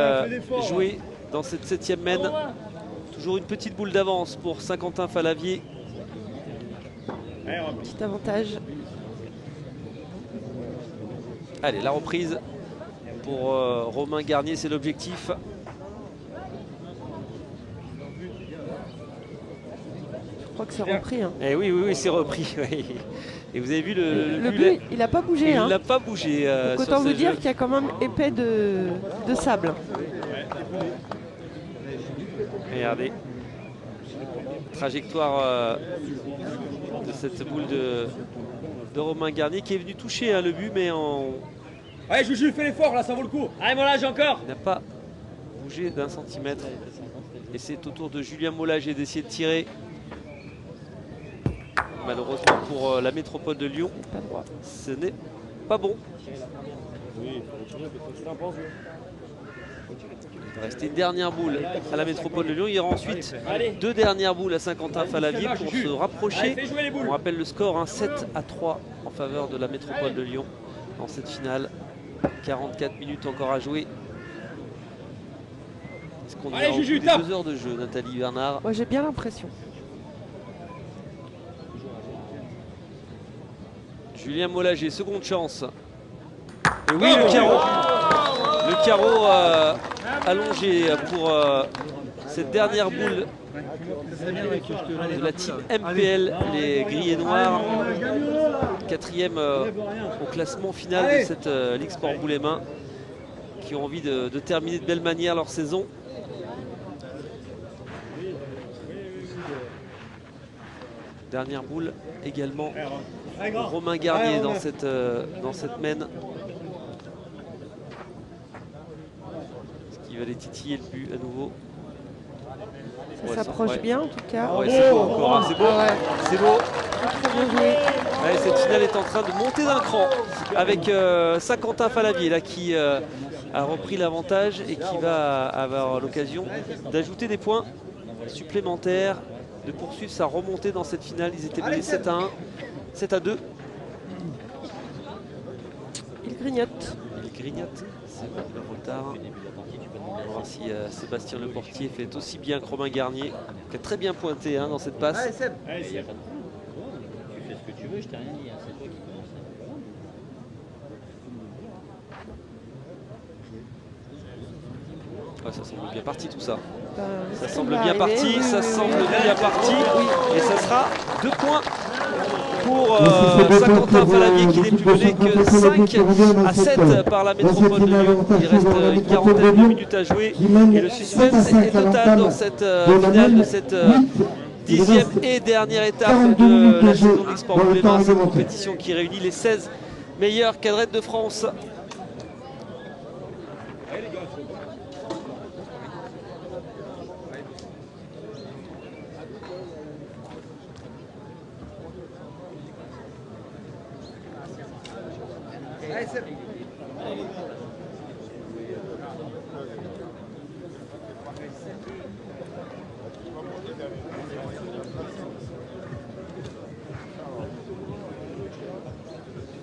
jouer dans cette 7e mène. Toujours une petite boule d'avance pour Saint-Quentin-Fallavier. Petit avantage. Allez, la reprise pour Romain Garnier, c'est l'objectif. Je crois que c'est repris. Hein. Et oui, c'est repris. Oui. Et vous avez vu le but, il n'a pas bougé. Il n'a pas bougé. Donc autant vous dire qu'il y a quand même épais de sable. Regardez. Trajectoire de cette boule de Romain Garnier qui est venu toucher le but, mais Allez, Juju, fais l'effort, là, ça vaut le coup. Allez, mon âge encore. il n'a pas bougé d'un centimètre. Et c'est au tour de Julien Mollager d'essayer de tirer. Malheureusement pour la métropole de Lyon, ce n'est pas bon. Il va rester une dernière boule à la métropole de Lyon. Il y aura ensuite deux dernières boules à Saint-Quentin-Fallavier pour se rapprocher. On rappelle le score, 7-3 en faveur de la métropole de Lyon dans cette finale. 44 minutes encore à jouer. Est-ce qu'on est en 2 heures de jeu, Nathalie Bernard? Moi j'ai bien l'impression. Julien Mollager, seconde chance. Et oui, le carreau. Le carreau allongé pour cette dernière boule de la team MPL, les gris et noirs. 4e au classement final de cette Ligue Sport Boule et Main, qui ont envie de terminer de belle manière leur saison. Dernière boule également pour Romain Garnier dans cette mène. Est-ce qu'il va aller titiller le but à nouveau? Ça s'approche bien en tout cas. Ouais, c'est beau encore, c'est beau. C'est beau. Très bien joué. Ouais, cette finale est en train de monter d'un cran avec Saint-Quentin-Fallavier là qui a repris l'avantage et qui va avoir l'occasion d'ajouter des points supplémentaires, de poursuivre sa remontée dans cette finale. Ils étaient menés 7-1, 7-2. Il grignote. Il grignote, c'est le retard. On va voir si Sébastien Leportier fait aussi bien que Romain Garnier, qui a très bien pointé dans cette passe. Allez, Seb. Tu fais ce que tu veux, je t'ai rien dit, c'est toi qui commences. Ouais, ça semble bien parti tout ça. Ça Ça semble bien parti, ça semble bien parti. Et ça sera 2 points pour Saint-Quentin-Fallavier qui n'est plus mené que 5-7 par la métropole de Lyon. Il reste une quarantaine de minutes à jouer et le suspense est total dans cette finale de cette 10e et dernière étape de la saison de l'Export Boule et Main, cette compétition qui réunit les 16 meilleures cadrettes de France.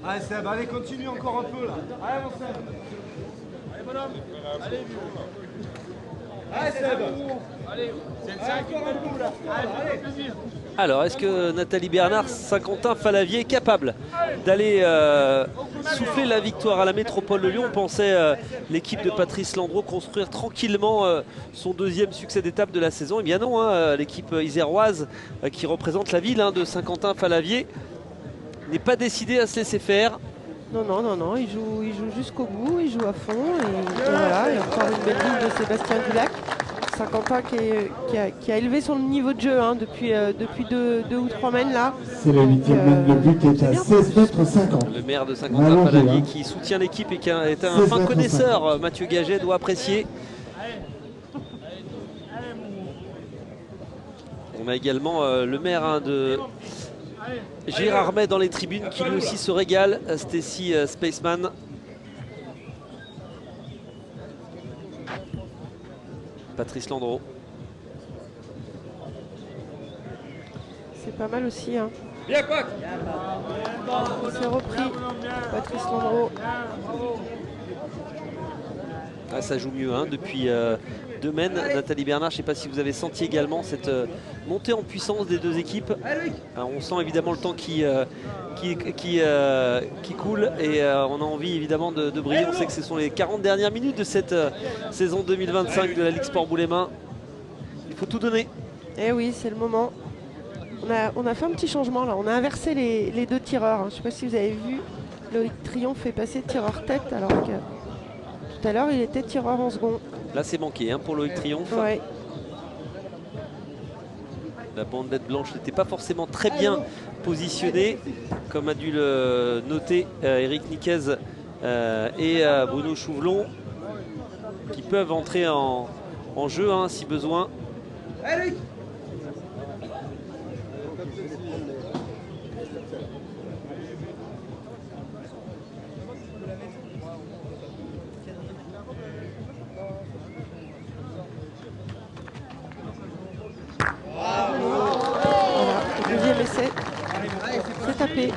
Allez Seb, allez continue encore un peu là. Allez mon Seb. Allez bonhomme. Allez vieux. Allez Seb. Allez, c'est encore un peu là. Allez. Alors, est-ce que Nathalie Bernard, Saint-Quentin-Falavier est capable d'aller souffler la victoire à la métropole de Lyon? On pensait l'équipe de Patrice Landreau construire tranquillement son deuxième succès d'étape de la saison. Eh bien non, hein, l'équipe iséroise qui représente la ville de Saint-Quentin-Falavier n'est pas décidée à se laisser faire. Non, non, non, non, il joue jusqu'au bout, il joue à fond. Et voilà, il y a encore une belle ligne de Sébastien Dulac. Saint-Quentin qui a élevé son niveau de jeu depuis 2 ou 3 mènes là. C'est le 8e mène, le but est à 16,50 m. Le maire de Saint-Quentin-Falavier qui soutient l'équipe et qui est un fin connaisseur, Mathieu Gaget doit apprécier. On a également le maire de Gérardmer dans les tribunes qui lui aussi se régale, Stacy Spaceman. Patrice Landreau. C'est pas mal aussi. Hein. Il s'est repris, Patrice Landreau. Ah, ça joue mieux depuis 2 mènes. Nathalie Bernard, je ne sais pas si vous avez senti également cette montée en puissance des deux équipes. Alors, on sent évidemment le temps qui coule et on a envie évidemment de briller. On sait que ce sont les 40 dernières minutes de cette saison 2025 de la Ligue Sport Bout-les-Mains. Il faut tout donner. Eh oui, c'est le moment. On a fait un petit changement là. On a inversé les deux tireurs. Je ne sais pas si vous avez vu. Loïc Triomphe est passé tireur tête alors que tout à l'heure il était tireur en second. Là c'est manqué pour Loïc Triomphe. Ouais. La bandelette blanche n'était pas forcément très bien positionnée, comme a dû le noter Eric Niquez et Bruno Chouvelon, qui peuvent entrer en jeu si besoin. Deuxième essai, c'est tapé.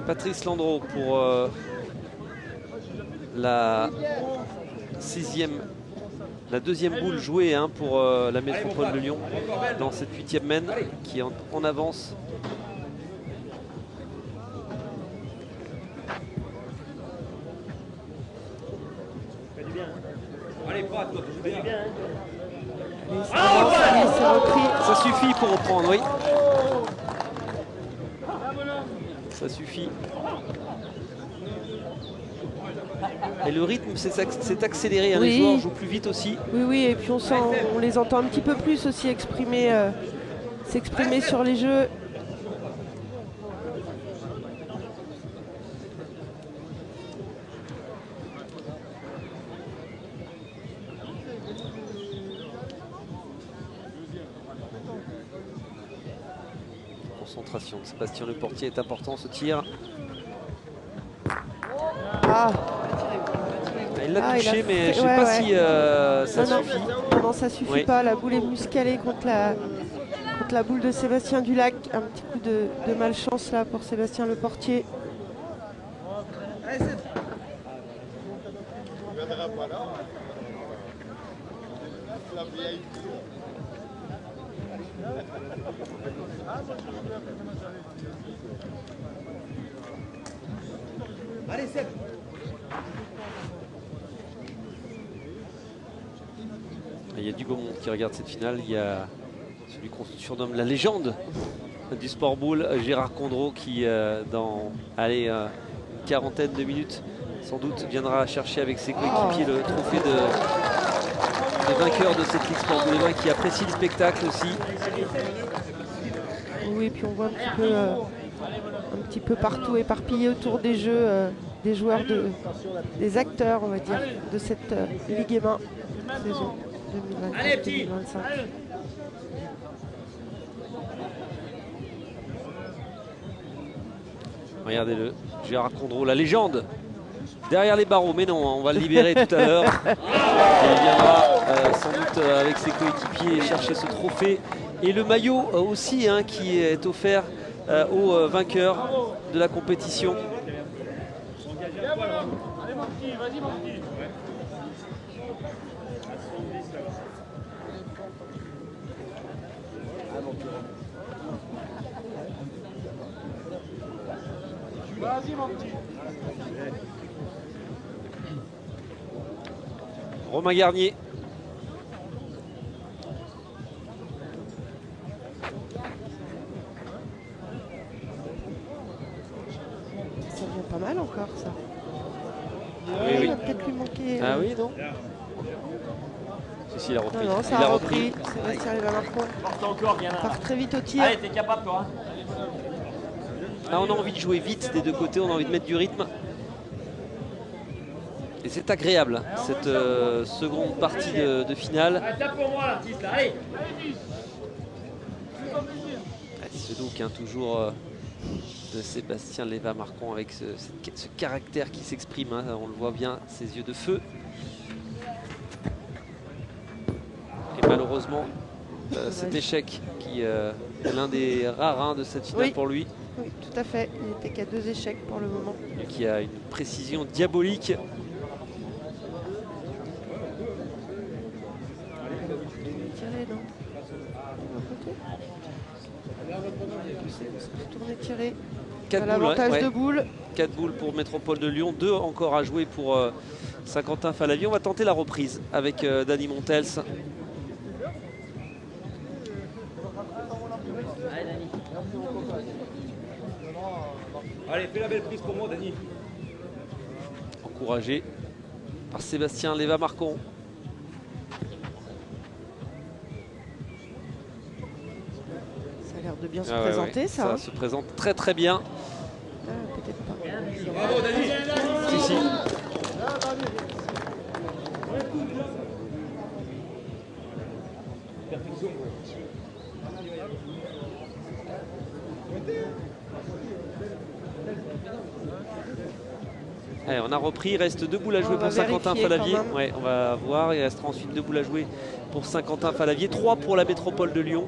Patrice Landreau pour la deuxième boule jouée pour la métropole de Lyon dans cette 8e mène qui est en avance. Ça suffit pour reprendre, oui. Ça suffit. Et le rythme s'est accéléré, Oui. Les joueurs jouent plus vite aussi. Oui, oui, et puis on les entend un petit peu plus aussi s'exprimer sur les jeux. Concentration de Sébastien Leportier est important, ce tir. Ah. Il l'a touché, mais je ne sais ouais, pas ouais. si ça suffit. Non, ça suffit Oui. pas. La boule est muscalée contre la boule de Sébastien Dulac. Un petit coup de malchance là pour Sébastien Leportier. Allez, Seb. Il y a du beau monde qui regarde cette finale. Il y a celui qu'on surnomme la légende du sport boule, Gérard Condreau, qui dans une quarantaine de minutes sans doute viendra chercher avec ses coéquipiers le trophée de vainqueur de cette Ligue Sport Bout-les-Mains, qui apprécie le spectacle aussi. Oui, puis on voit un petit peu partout éparpillé autour des jeux des joueurs, des acteurs, on va dire, de cette Ligue Émain saison 2024-2025. Regardez-le, Gérard Condreau, la légende derrière les barreaux, mais non, on va le libérer tout à l'heure. Et il viendra sans doute avec ses coéquipiers chercher ce trophée. Et le maillot aussi hein, qui est offert aux vainqueurs de la compétition. Allez mon petit, vas-y mon petit. Vas-y mon petit. Romain Garnier. Ça vient pas mal encore, ça. Oui, Il oui. va peut-être lui manquer. Ah oui, non? Si, il a repris. Non, non, Il ça a repris. Sébastien Lévin-Marcon Porte encore, Guiana. part très vite au tir. Allez, t'es capable, toi. Hein. Ah, on a envie de jouer vite des deux côtés, on a envie de mettre du rythme. Et c'est agréable, cette seconde partie de finale. Allez, tape pour moi, l'artiste, là. Allez. Ce look hein, toujours de Sébastien Lévin-Marcon avec ce caractère qui s'exprime, hein, on le voit bien, ses yeux de feu. Et malheureusement, cet échec qui est l'un des rares hein, de cette finale Oui. pour lui. Oui, tout à fait. Il n'était qu'à 2 échecs pour le moment. Et qui a une précision diabolique. Tirer, non? Retourner tirer. 4 boules, L'avantage ouais. de boule. 4 boules pour Métropole de Lyon, 2 encore à jouer pour Saint-Quentin-Fallavier. On va tenter la reprise avec Dany Montels. Allez, fais la belle prise pour moi, Dany. Encouragé par Sébastien Lévin-Marcon. Ça a l'air de bien se Ah ouais, présenter, ouais. ça. Ça hein. se présente très très bien. Ah, peut-être pas. Bravo, Dany. Si, si. Allez, on a repris, il reste 2 boules à jouer On va pour Saint-Quentin-Fallavier. vérifier quand même. Ouais, on va voir, il restera ensuite 2 boules à jouer pour Saint-Quentin-Fallavier, 3 pour la Métropole de Lyon.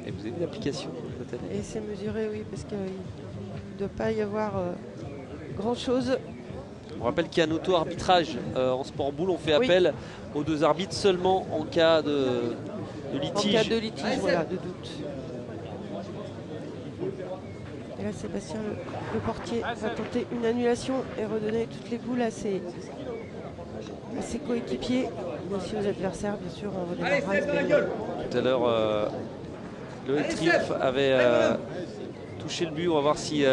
Et vous avez vu l'application, Nathalie? Et c'est mesuré, oui, parce qu'il ne doit pas y avoir grand-chose. On rappelle qu'il y a un auto-arbitrage en sport boule. On fait Oui. appel aux 2 arbitres seulement en cas de En litige. cas de litige, voilà, de doute. Et là, Sébastien, le portier, va tenter une annulation et redonner toutes les boules à ses coéquipiers, mais aussi aux adversaires, bien sûr. On redémarrera Allez, dans la gueule. Tout à l'heure, Loïc Triomphe avait touché le but. On va voir si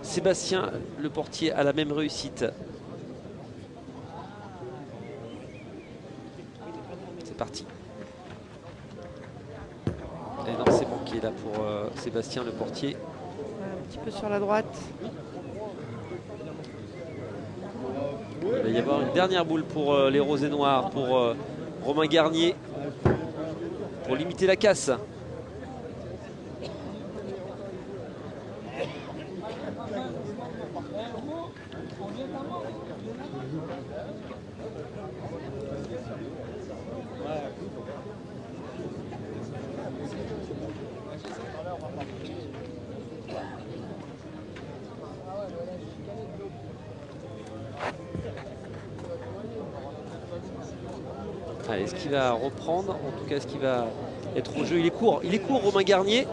Sébastien, le portier, a la même réussite. C'est parti. Et non, c'est manqué là pour Sébastien, le portier. Voilà, un petit peu sur la droite. Il va y avoir une dernière boule pour les Roses et Noirs, pour Romain Garnier, pour limiter la casse. Est-ce qu'il va reprendre? En tout cas, est-ce qu'il va être au jeu? Il est court, Romain Garnier.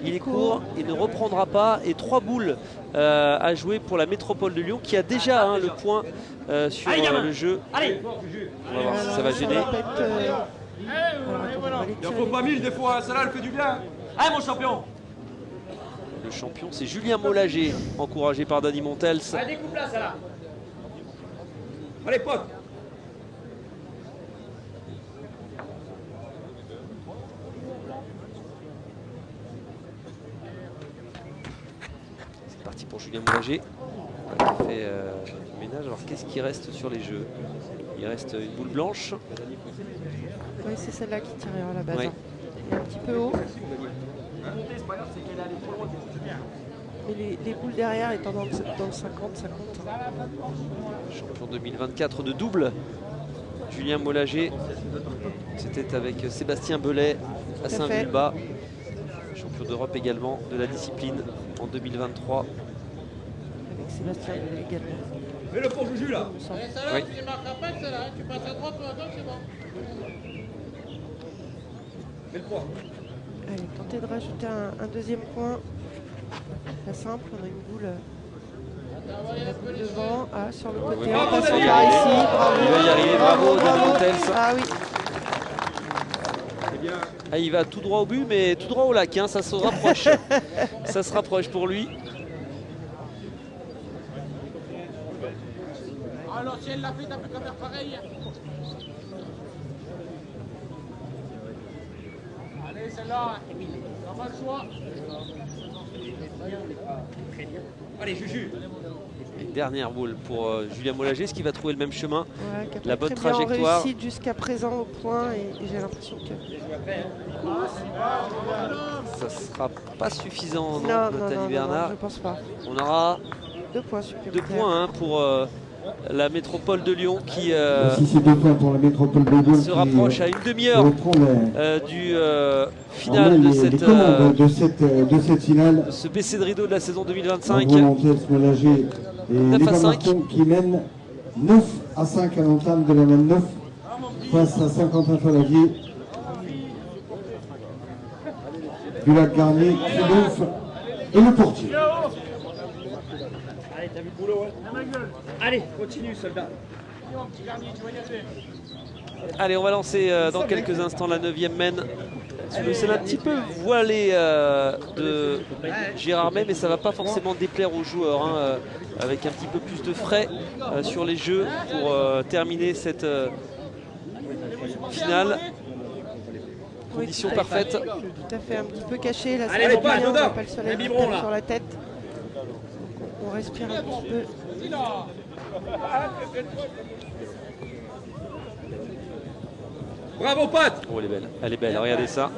Il est court, il ne reprendra pas. Et 3 boules à jouer pour la Métropole de Lyon qui a déjà hein, le point sur le jeu. Allez. On va voir si ça va gêner. va pas être, alors, attends, on va aller Il en tirer. faut pas 1000 des fois, ça là, elle fait du bien. Allez, mon champion. Le champion, c'est Julien Mollager, encouragé par Dany Montels. Allez, découpe là, ça là. Allez, pote. C'est parti pour Julien Mollager. Il a fait du ménage. Alors qu'est-ce qui reste sur les jeux? Il reste une boule blanche. Oui, c'est celle-là qui tirait à la base. Ouais. hein. est un petit peu haut. Mais les boules derrière étant dans le 50-50. Champion 2024 de double. Julien Mollager. C'était avec Sébastien Belay à Saint-Vulbas. Champion d'Europe également de la discipline en 2023. Avec Sébastien Belay également. Mets le pour Juju là. Oui. Tu marques à peine, celle-là. Tu passes à droite ou à gauche, c'est bon. Mets le poids. Allez, tenter de rajouter un deuxième point. Pas simple, on a une boule. La boule devant, sur le côté, Oui, en bravo, passant David. par ici. Bravo. Il va y arriver, bravo David Hotels. Ah oui, Ah, il va tout droit au but, mais tout droit au lac, hein, ça se rapproche. Ça se rapproche pour lui. Alors, si elle l'a fait, t'as plus qu'à faire pareil. Allez, celle-là. T'as pas le choix. Allez, Juju. Et dernière boule pour Julien Mollager, ce qui va trouver le même chemin. ouais, qui a La pas bonne très bien trajectoire. réussi jusqu'à présent au point et j'ai l'impression que... Ça sera pas suffisant, non, Non, Nathalie Bernard. je pense pas. On aura 2 points 2 supplémentaires. points hein, pour la métropole de Lyon qui Aussi, c'est 2 points pour la métropole de Lyon. se rapproche à une demi-heure reprend du final de les commandes de cette finale. ce baisser de rideau de la saison 2025. Volontaires, Mollager et 9 les à 5. Martons qui mènent 9 à 5 à l'entame de la même 9 face à Saint-Quentin-Fallavier. Du lac Garnier, Triomphe et le portier. Allez, t'as vu le boulot, ouais. Allez, continue, soldat. Allez, on va lancer dans quelques instants la 9e mène. Sous le ciel un petit peu voilé de Gérard May, mais ça va pas forcément déplaire aux joueurs, hein, avec un petit peu plus de frais sur les jeux pour terminer cette finale. Oui, Conditions tout à fait. parfaites. Tout à fait, un petit peu caché. Là, Allez, ça les va pas, bien, on Dodin. n'a pas le soleil Un qui biberon, tape là. sur la tête. Donc, on respire un petit peu. Bravo, Pat. Oh, elle est belle, elle est belle, regardez ça.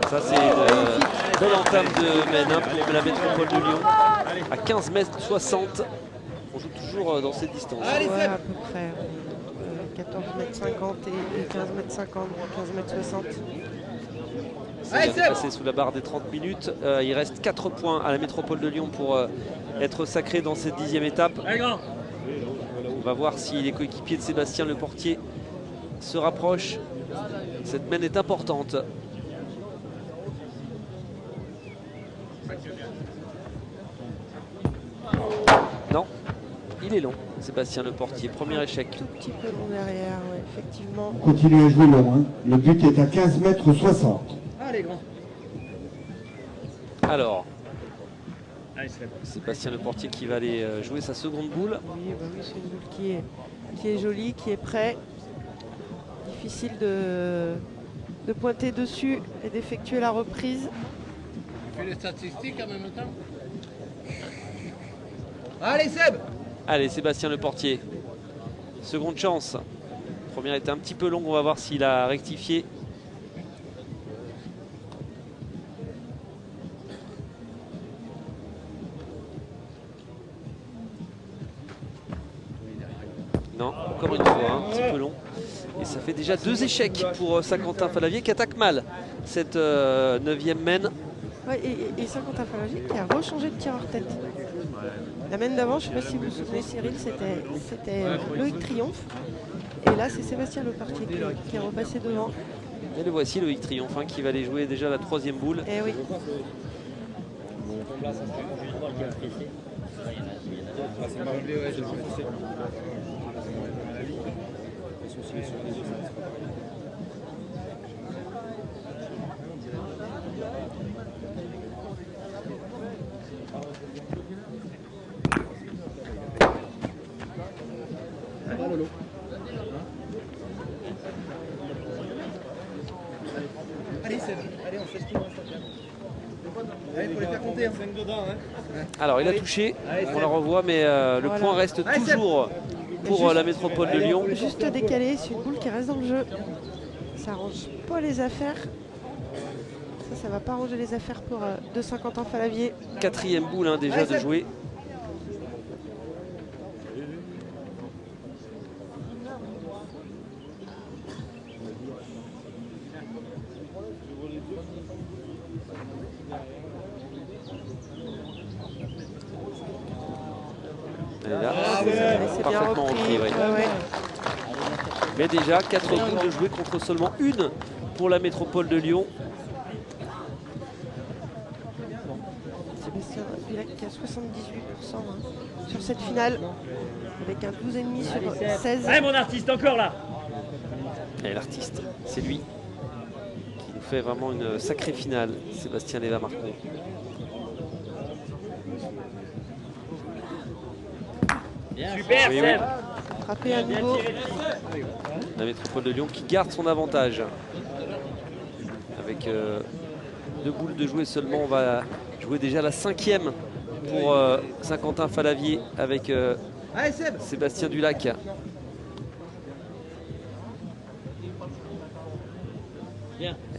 Ça, c'est une belle entame de mène hein, pour la métropole de Lyon. À 15 mètres 60. On joue toujours dans cette distance. Allez, Ouais, Seb. à peu près. 14 mètres 50 et 15 mètres 50, 15 mètres 60. Ça vient de passer sous la barre des 30 minutes. Il reste 4 points à la métropole de Lyon pour être sacré dans cette 10e étape. Allez, grand. On va voir si les coéquipiers de Sébastien Le Portier se rapprochent. Cette mène est importante. Non, il est long. Sébastien Le Portier, premier échec. Tout petit peu long derrière, ouais, effectivement. On continue à jouer long. Hein. Le but est à 15 mètres 60. Allez, grand. Alors, Allez, Seb. Sébastien Le Portier qui va aller jouer sa seconde boule. Oui, bah oui, c'est une boule qui est jolie, qui est prête. Difficile de pointer dessus et d'effectuer la reprise. Tu fais les statistiques en même temps. Allez, Seb. Allez, Sébastien Le Portier. Seconde chance. Première était un petit peu longue, on va voir s'il a rectifié. Non, encore une fois, un petit peu long. Et ça fait déjà 2 échecs pour Saint-Quentin-Fallavier qui attaque mal cette 9e mène. Ouais, et Saint-Quentin-Fallavier qui a rechangé de tireur tête. La mène d'avant, je ne sais pas si vous vous souvenez, Cyril, c'était Loïc Triomphe. Et là, c'est Sébastien Le Portier qui est repassé devant. Et le voici, Loïc Triomphe, hein, qui va aller jouer déjà la 3e boule. Et oui. Allez, Seb. Allez, on fait ce qu'il reste à faire. Allez, faut les faire compter. Hein. Alors, il a touché, on la revoit, mais le Voilà. point reste toujours pour Juste- la métropole de Lyon. Juste décalé, c'est une boule qui reste dans le jeu. Ça arrange pas les affaires. Ça va pas arranger les affaires pour de Saint-Quentin-Falavier. 4e boule hein, déjà de jouer. Elle est là, C'est bien parfaitement repris. repris. Ouais. Ouais. Mais déjà 4 boules de jouer contre seulement une pour la métropole de Lyon. Sébastien Dulac qui a 78% hein, sur cette finale, avec un 12,5 sur 16. Allez mon artiste, encore là. Et l'artiste, c'est lui qui nous fait vraiment une sacrée finale, Sébastien Léva-Marcon. Super, Oui, Seb. Frappé à nouveau. La métropole de Lyon qui garde son avantage. Avec 2 boules de jouer seulement, on va jouer déjà la 5e pour Saint-Quentin-Falavier avec Allez Seb. Sébastien Dulac.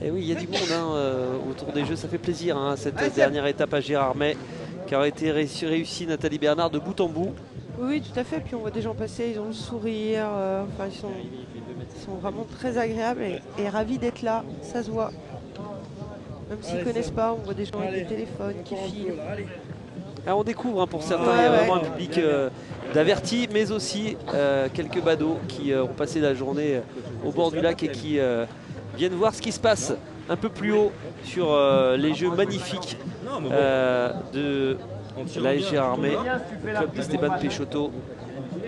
Et oui, il y a du monde hein, autour des jeux, ça fait plaisir hein, cette dernière étape à Gérardmer qui aurait été réussie Nathalie Bernard de bout en bout. Oui, tout à fait. Puis on voit des gens passer, ils ont le sourire. Enfin, ils sont vraiment très agréables et ravis d'être là. Ça se voit. Même s'ils ne connaissent pas, on voit des gens avec des téléphones qui filment. Ah, on découvre hein, pour certains, il y a vraiment un public d'avertis, mais aussi quelques badauds qui ont passé la journée au bord du lac et qui viennent voir ce qui se passe un peu plus haut sur les jeux magnifiques de l'AS Gérardmer, le club d'Esteban Peixoto,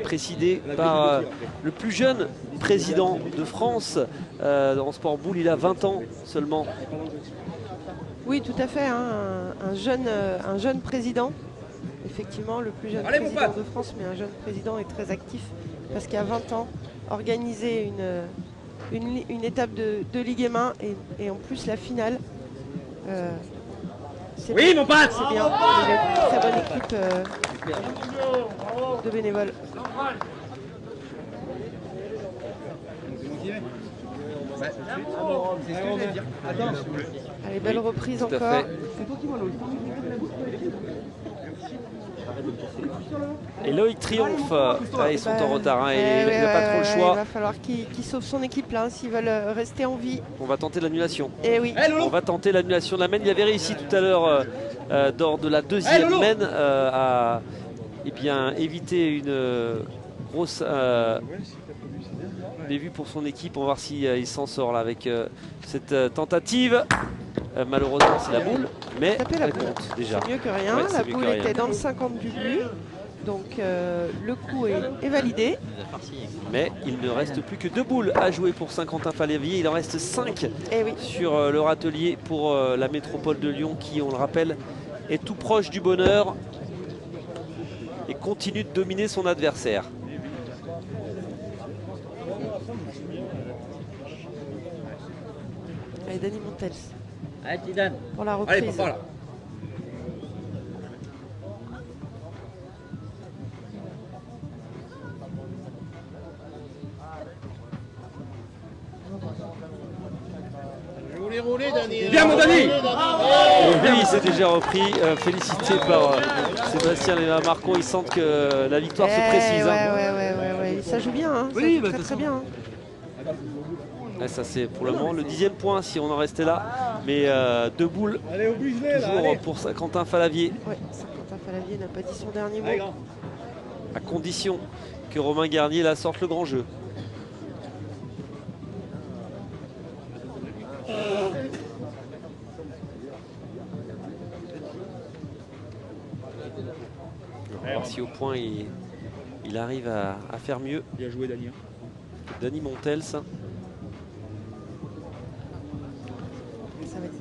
présidé par le plus jeune président de France en sport boule. Il a 20 ans seulement. Oui, tout à fait. Hein, un jeune président. Effectivement, le plus jeune président de France, mais un jeune président est très actif parce qu'à 20 ans, organiser une étape de Ligue M1 et en plus la finale, c'est Oui, mon pote. c'est bien. Il a une très bonne équipe de bénévoles. Allez, belle reprise Tout à encore. fait. Et Loïc Triomphe, ils sont en retard hein, et il n'a pas trop le choix. Il va falloir qu'il sauve son équipe là s'ils veulent rester en vie. On va tenter l'annulation. Et oui. On va tenter l'annulation de la mène. Il avait réussi tout à l'heure lors de la 2e mène à éviter une grosse bévue pour son équipe. On va voir s'il s'en sort là avec cette tentative. Malheureusement c'est la boule, mais elle compte déjà. C'est mieux que rien. Ouais, La c'est mieux boule que rien. était dans le 50 du but. Donc le coup est validé. Mais il ne reste plus que 2 boules à jouer pour Saint-Quentin-Falavier. Il en reste 5 Et oui. sur leur atelier pour la métropole de Lyon qui, on le rappelle, est tout proche du bonheur et continue de dominer son adversaire. Allez, Dany Montels Allez, Tidane. pour la reprise. Allez, papa là. Je voulais rouler, Dany. Bien, mon Dany. Oui, c'est déjà repris. Félicité par Sébastien Léva-Marcon. Ils sentent que la victoire se précise. hein. Ouais. Ça joue bien. Hein. Oui, Ça joue très bien. Hein. Ouais, ça c'est pour le moment le 10e point si on en restait là. Mais 2 boules Allez, oblige-les là. toujours Allez. pour Saint-Quentin-Falavier. Ouais, Saint-Quentin-Falavier n'a pas dit son dernier mot. Allez, grand. À condition que Romain Garnier la sorte le grand jeu. On va voir si au point il arrive à faire mieux. Bien joué, Dany. Dany Montels. Ça va être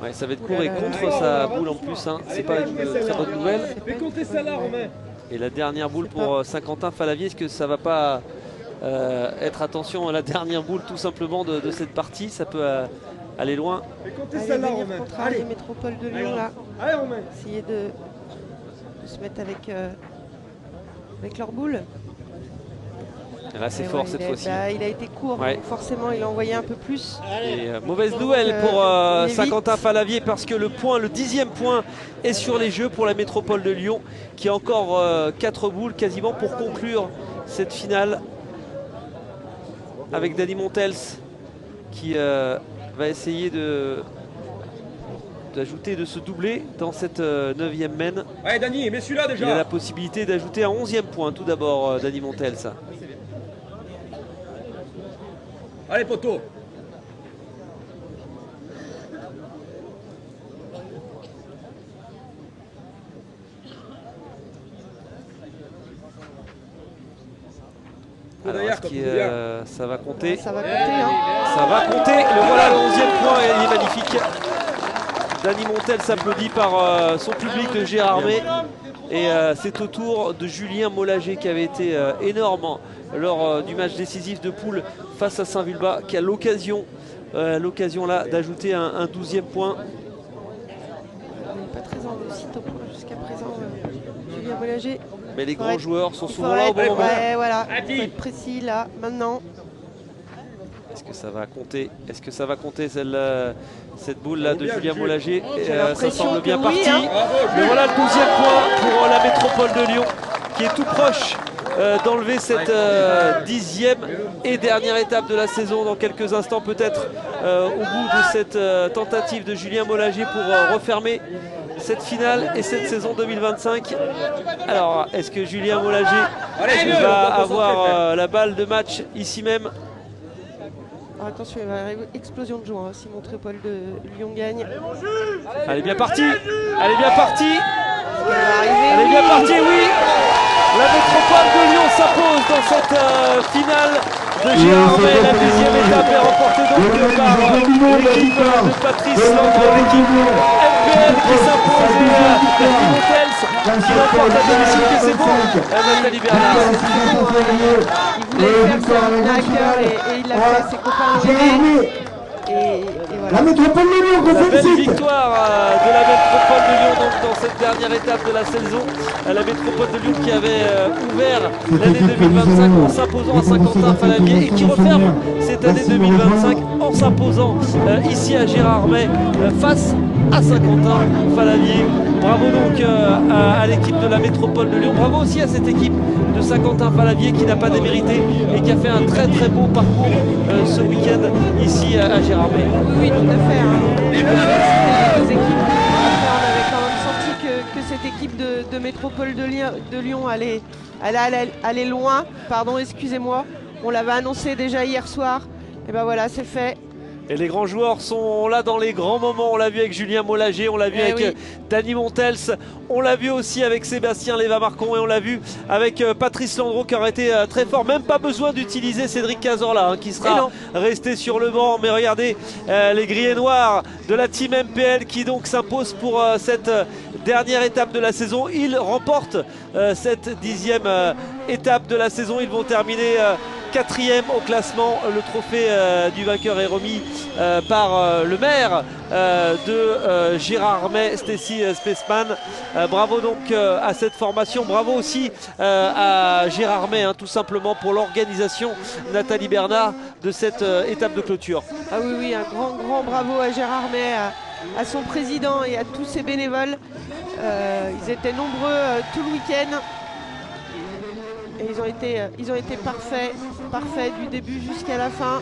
Ouais, ça va être court et contre sa boule en plus. Hein. C'est pas une très bonne nouvelle. Fais compter celle-là, Romain. Et la dernière boule pour Saint-Quentin-Falavier, est-ce que ça va pas être attention à la dernière boule tout simplement de cette partie? Ça peut aller loin. Fais compter Allez, celle-là, venir Romain. contre Allez. les métropoles de Lyon là. Allez, Romain. Essayer de se mettre avec leur boule. Et là c'est Et fort ouais, cette fois-ci. il a été court, Ouais. donc forcément il a envoyé un peu plus. Et mauvaise nouvelle pour il est Saint-Quentin vite. Falavier parce que le 10e point est sur les jeux pour la métropole de Lyon qui a encore 4 boules quasiment pour conclure cette finale avec Dany Montels qui va essayer d'ajouter, de se doubler dans cette 9e mène. Allez Dany, mets celui-là Il a déjà. la possibilité d'ajouter un 11e point tout d'abord Dany Montels. Allez poteau. Alors, derrière, est-ce quand qu'il, il vient. ça va compter? Ça va compter. Hein. Ça va compter. Le voilà, le 11e point, et il est magnifique. Dany Montels s'applaudit par son public de Gérardmer. Et c'est au tour de Julien Mollager qui avait été énorme lors du match décisif de poule face à Saint-Vulbas, qui a l'occasion là d'ajouter un 12e point. Il n'est pas très en réussite au point jusqu'à présent, Julien Mollager. Mais les grands Ouais. joueurs sont Il souvent faut là au être- bon moment. Ouais, voilà. Il faut être précis là, maintenant. Est-ce que ça va compter? Est-ce que ça va compter cette boule là de Bien, Julien Jules. Mollager? J'ai Ça l'impression semble que bien oui, parti. hein. Bravo Mais Jules. voilà le 12e point pour la métropole de Lyon qui est tout proche d'enlever cette 10e et dernière étape de la saison dans quelques instants peut-être au bout de cette tentative de Julien Mollager pour refermer cette finale et cette saison 2025. Alors est-ce que Julien Mollager Allez, Jules, on va va concentrer, avoir frère. la balle de match ici même? Alors, attention, il va y avoir une explosion de joie hein, si Montrépole de Lyon gagne. Elle est bien partie. Elle est bien partie. Elle va arriver. Elle est bien partie, oui. La métropole de Lyon s'impose dans cette finale de Gérardmer. La 10e étape est remportée donc par l'équipe de Patrice Landreau, l'équipe MPL qui s'impose et Dany Montels qui remporte à domicile, que c'est bon. Nathalie Bernard. Il voulait faire ça à cœur et il l'a fait. Ses copains l'ont aidé. Et La voilà. métropole de Lyon, qu'on La belle félicite. victoire de la métropole de Lyon donc, dans cette dernière étape de la saison. La métropole de Lyon qui avait ouvert l'année 2025 en s'imposant à Saint-Quentin-Falavier et qui referme cette année 2025 en s'imposant ici à Gérardmer face à Saint-Quentin-Falavier. Bravo donc à l'équipe de la métropole de Lyon. Bravo aussi à cette équipe de Saint-Quentin-Falavier qui n'a pas démérité et qui a fait un très très beau parcours ce week-end ici à Gérardmer. Oui, tout à fait. Hein. C'était les deux équipes. Après, on avait quand même senti que cette équipe de métropole de Lyon allait aller loin. Pardon, excusez-moi. On l'avait annoncé déjà hier soir. Et ben voilà, c'est fait. Et les grands joueurs sont là dans les grands moments. On l'a vu avec Julien Mollager, on l'a vu avec oui. Dany Montels, on l'a vu aussi avec Sébastien Léva-Marcon et on l'a vu avec Patrice Landreau qui aurait été très fort. Même pas besoin d'utiliser Cédric Cazorla qui sera resté sur le banc. Mais regardez les gris et noirs de la team MPL qui donc s'impose pour cette dernière étape de la saison. Ils remportent cette 10e étape de la saison. Ils vont terminer 4e au classement. Le trophée du vainqueur est remis par le maire de Gérardmer, Stacy Spesman. Bravo donc à cette formation. Bravo aussi à Gérardmer tout simplement pour l'organisation, Nathalie Bernard, de cette étape de clôture. Ah oui, oui, un grand bravo à Gérardmer, à son président et à tous ses bénévoles. Ils étaient nombreux tout le week-end. Et ils ont été parfaits du début jusqu'à la fin.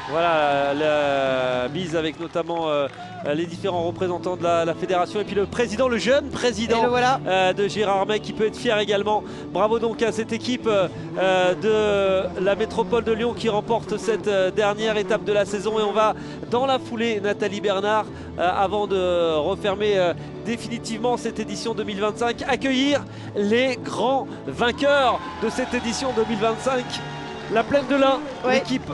Voilà la mise avec notamment les différents représentants de la fédération et puis le président, le jeune président voilà. de Gérardmer qui peut être fier également. Bravo donc à cette équipe de la métropole de Lyon qui remporte cette dernière étape de la saison. Et on va dans la foulée, Nathalie Bernard, avant de refermer définitivement cette édition 2025, accueillir les grands vainqueurs de cette édition 2025. La Plaine de l'Ain, l'équipe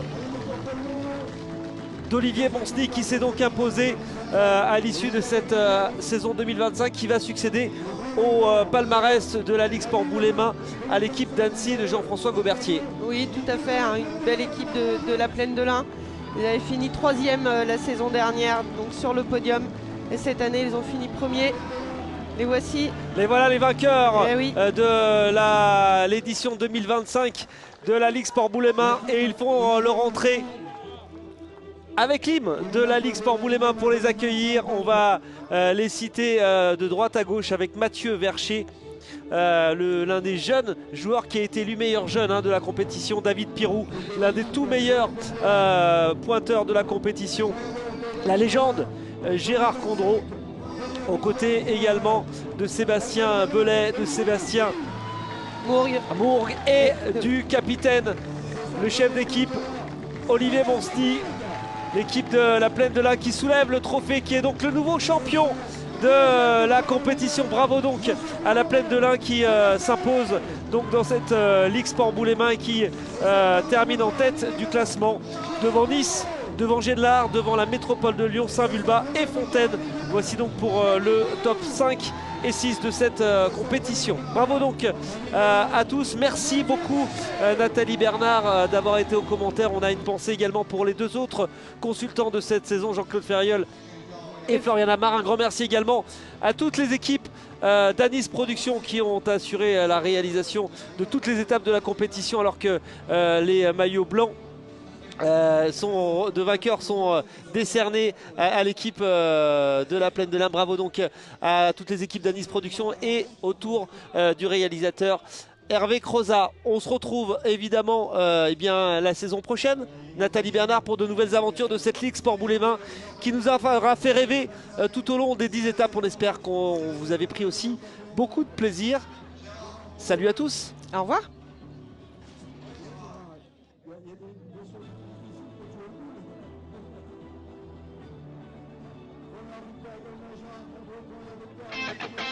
d'Olivier Monsny qui s'est donc imposé à l'issue de cette saison 2025, qui va succéder au palmarès de la Ligue Sport Boulay-Main à l'équipe d'Annecy de Jean-François Gaubertier. Oui, tout à fait, une belle équipe de la Plaine de l'Ain. Ils avaient fini 3e la saison dernière, donc sur le podium. Et cette année, ils ont fini 1er. Les voici. Les voilà les vainqueurs oui. de l'édition 2025 de la Ligue Sport Boulay-Main et ils font leur entrée avec l'hymne de la Ligue Sport Boulay-Main pour les accueillir. On va les citer de droite à gauche avec Mathieu Vercher, l'un des jeunes joueurs qui a été élu meilleur jeune de la compétition, David Pirou, l'un des tout meilleurs pointeurs de la compétition, la légende Gérard Condreau, aux côtés également de Sébastien Belay, de Sébastien Mourgue et du capitaine, le chef d'équipe Olivier Monsny, l'équipe de la Plaine de l'Ain qui soulève le trophée, qui est donc le nouveau champion de la compétition. Bravo donc à la Plaine de l'Ain qui s'impose donc dans cette Ligue Sport Boulay-Main et qui termine en tête du classement devant Nice, devant Gédelard, devant la métropole de Lyon, Saint-Vulbas et Fontaine. Voici donc pour le top 5 et 6 de cette compétition. Bravo donc à tous. Merci beaucoup Nathalie Bernard d'avoir été aux commentaires. On a une pensée également pour les deux autres consultants de cette saison, Jean-Claude Ferriol et Florian Amar. Un grand merci également à toutes les équipes d'Anis Productions qui ont assuré la réalisation de toutes les étapes de la compétition, alors que les maillots blancs de vainqueurs sont décernés à l'équipe de la Plaine de l'Ain. Bravo donc à toutes les équipes d'Anis Productions et autour du réalisateur Hervé Crozat. On se retrouve évidemment la saison prochaine, Nathalie Bernard, pour de nouvelles aventures de cette Ligue Sport Boulay-Main qui nous aura fait rêver tout au long des 10 étapes. On espère qu'on vous avait pris aussi beaucoup de plaisir. Salut à tous. Au revoir. Thank you.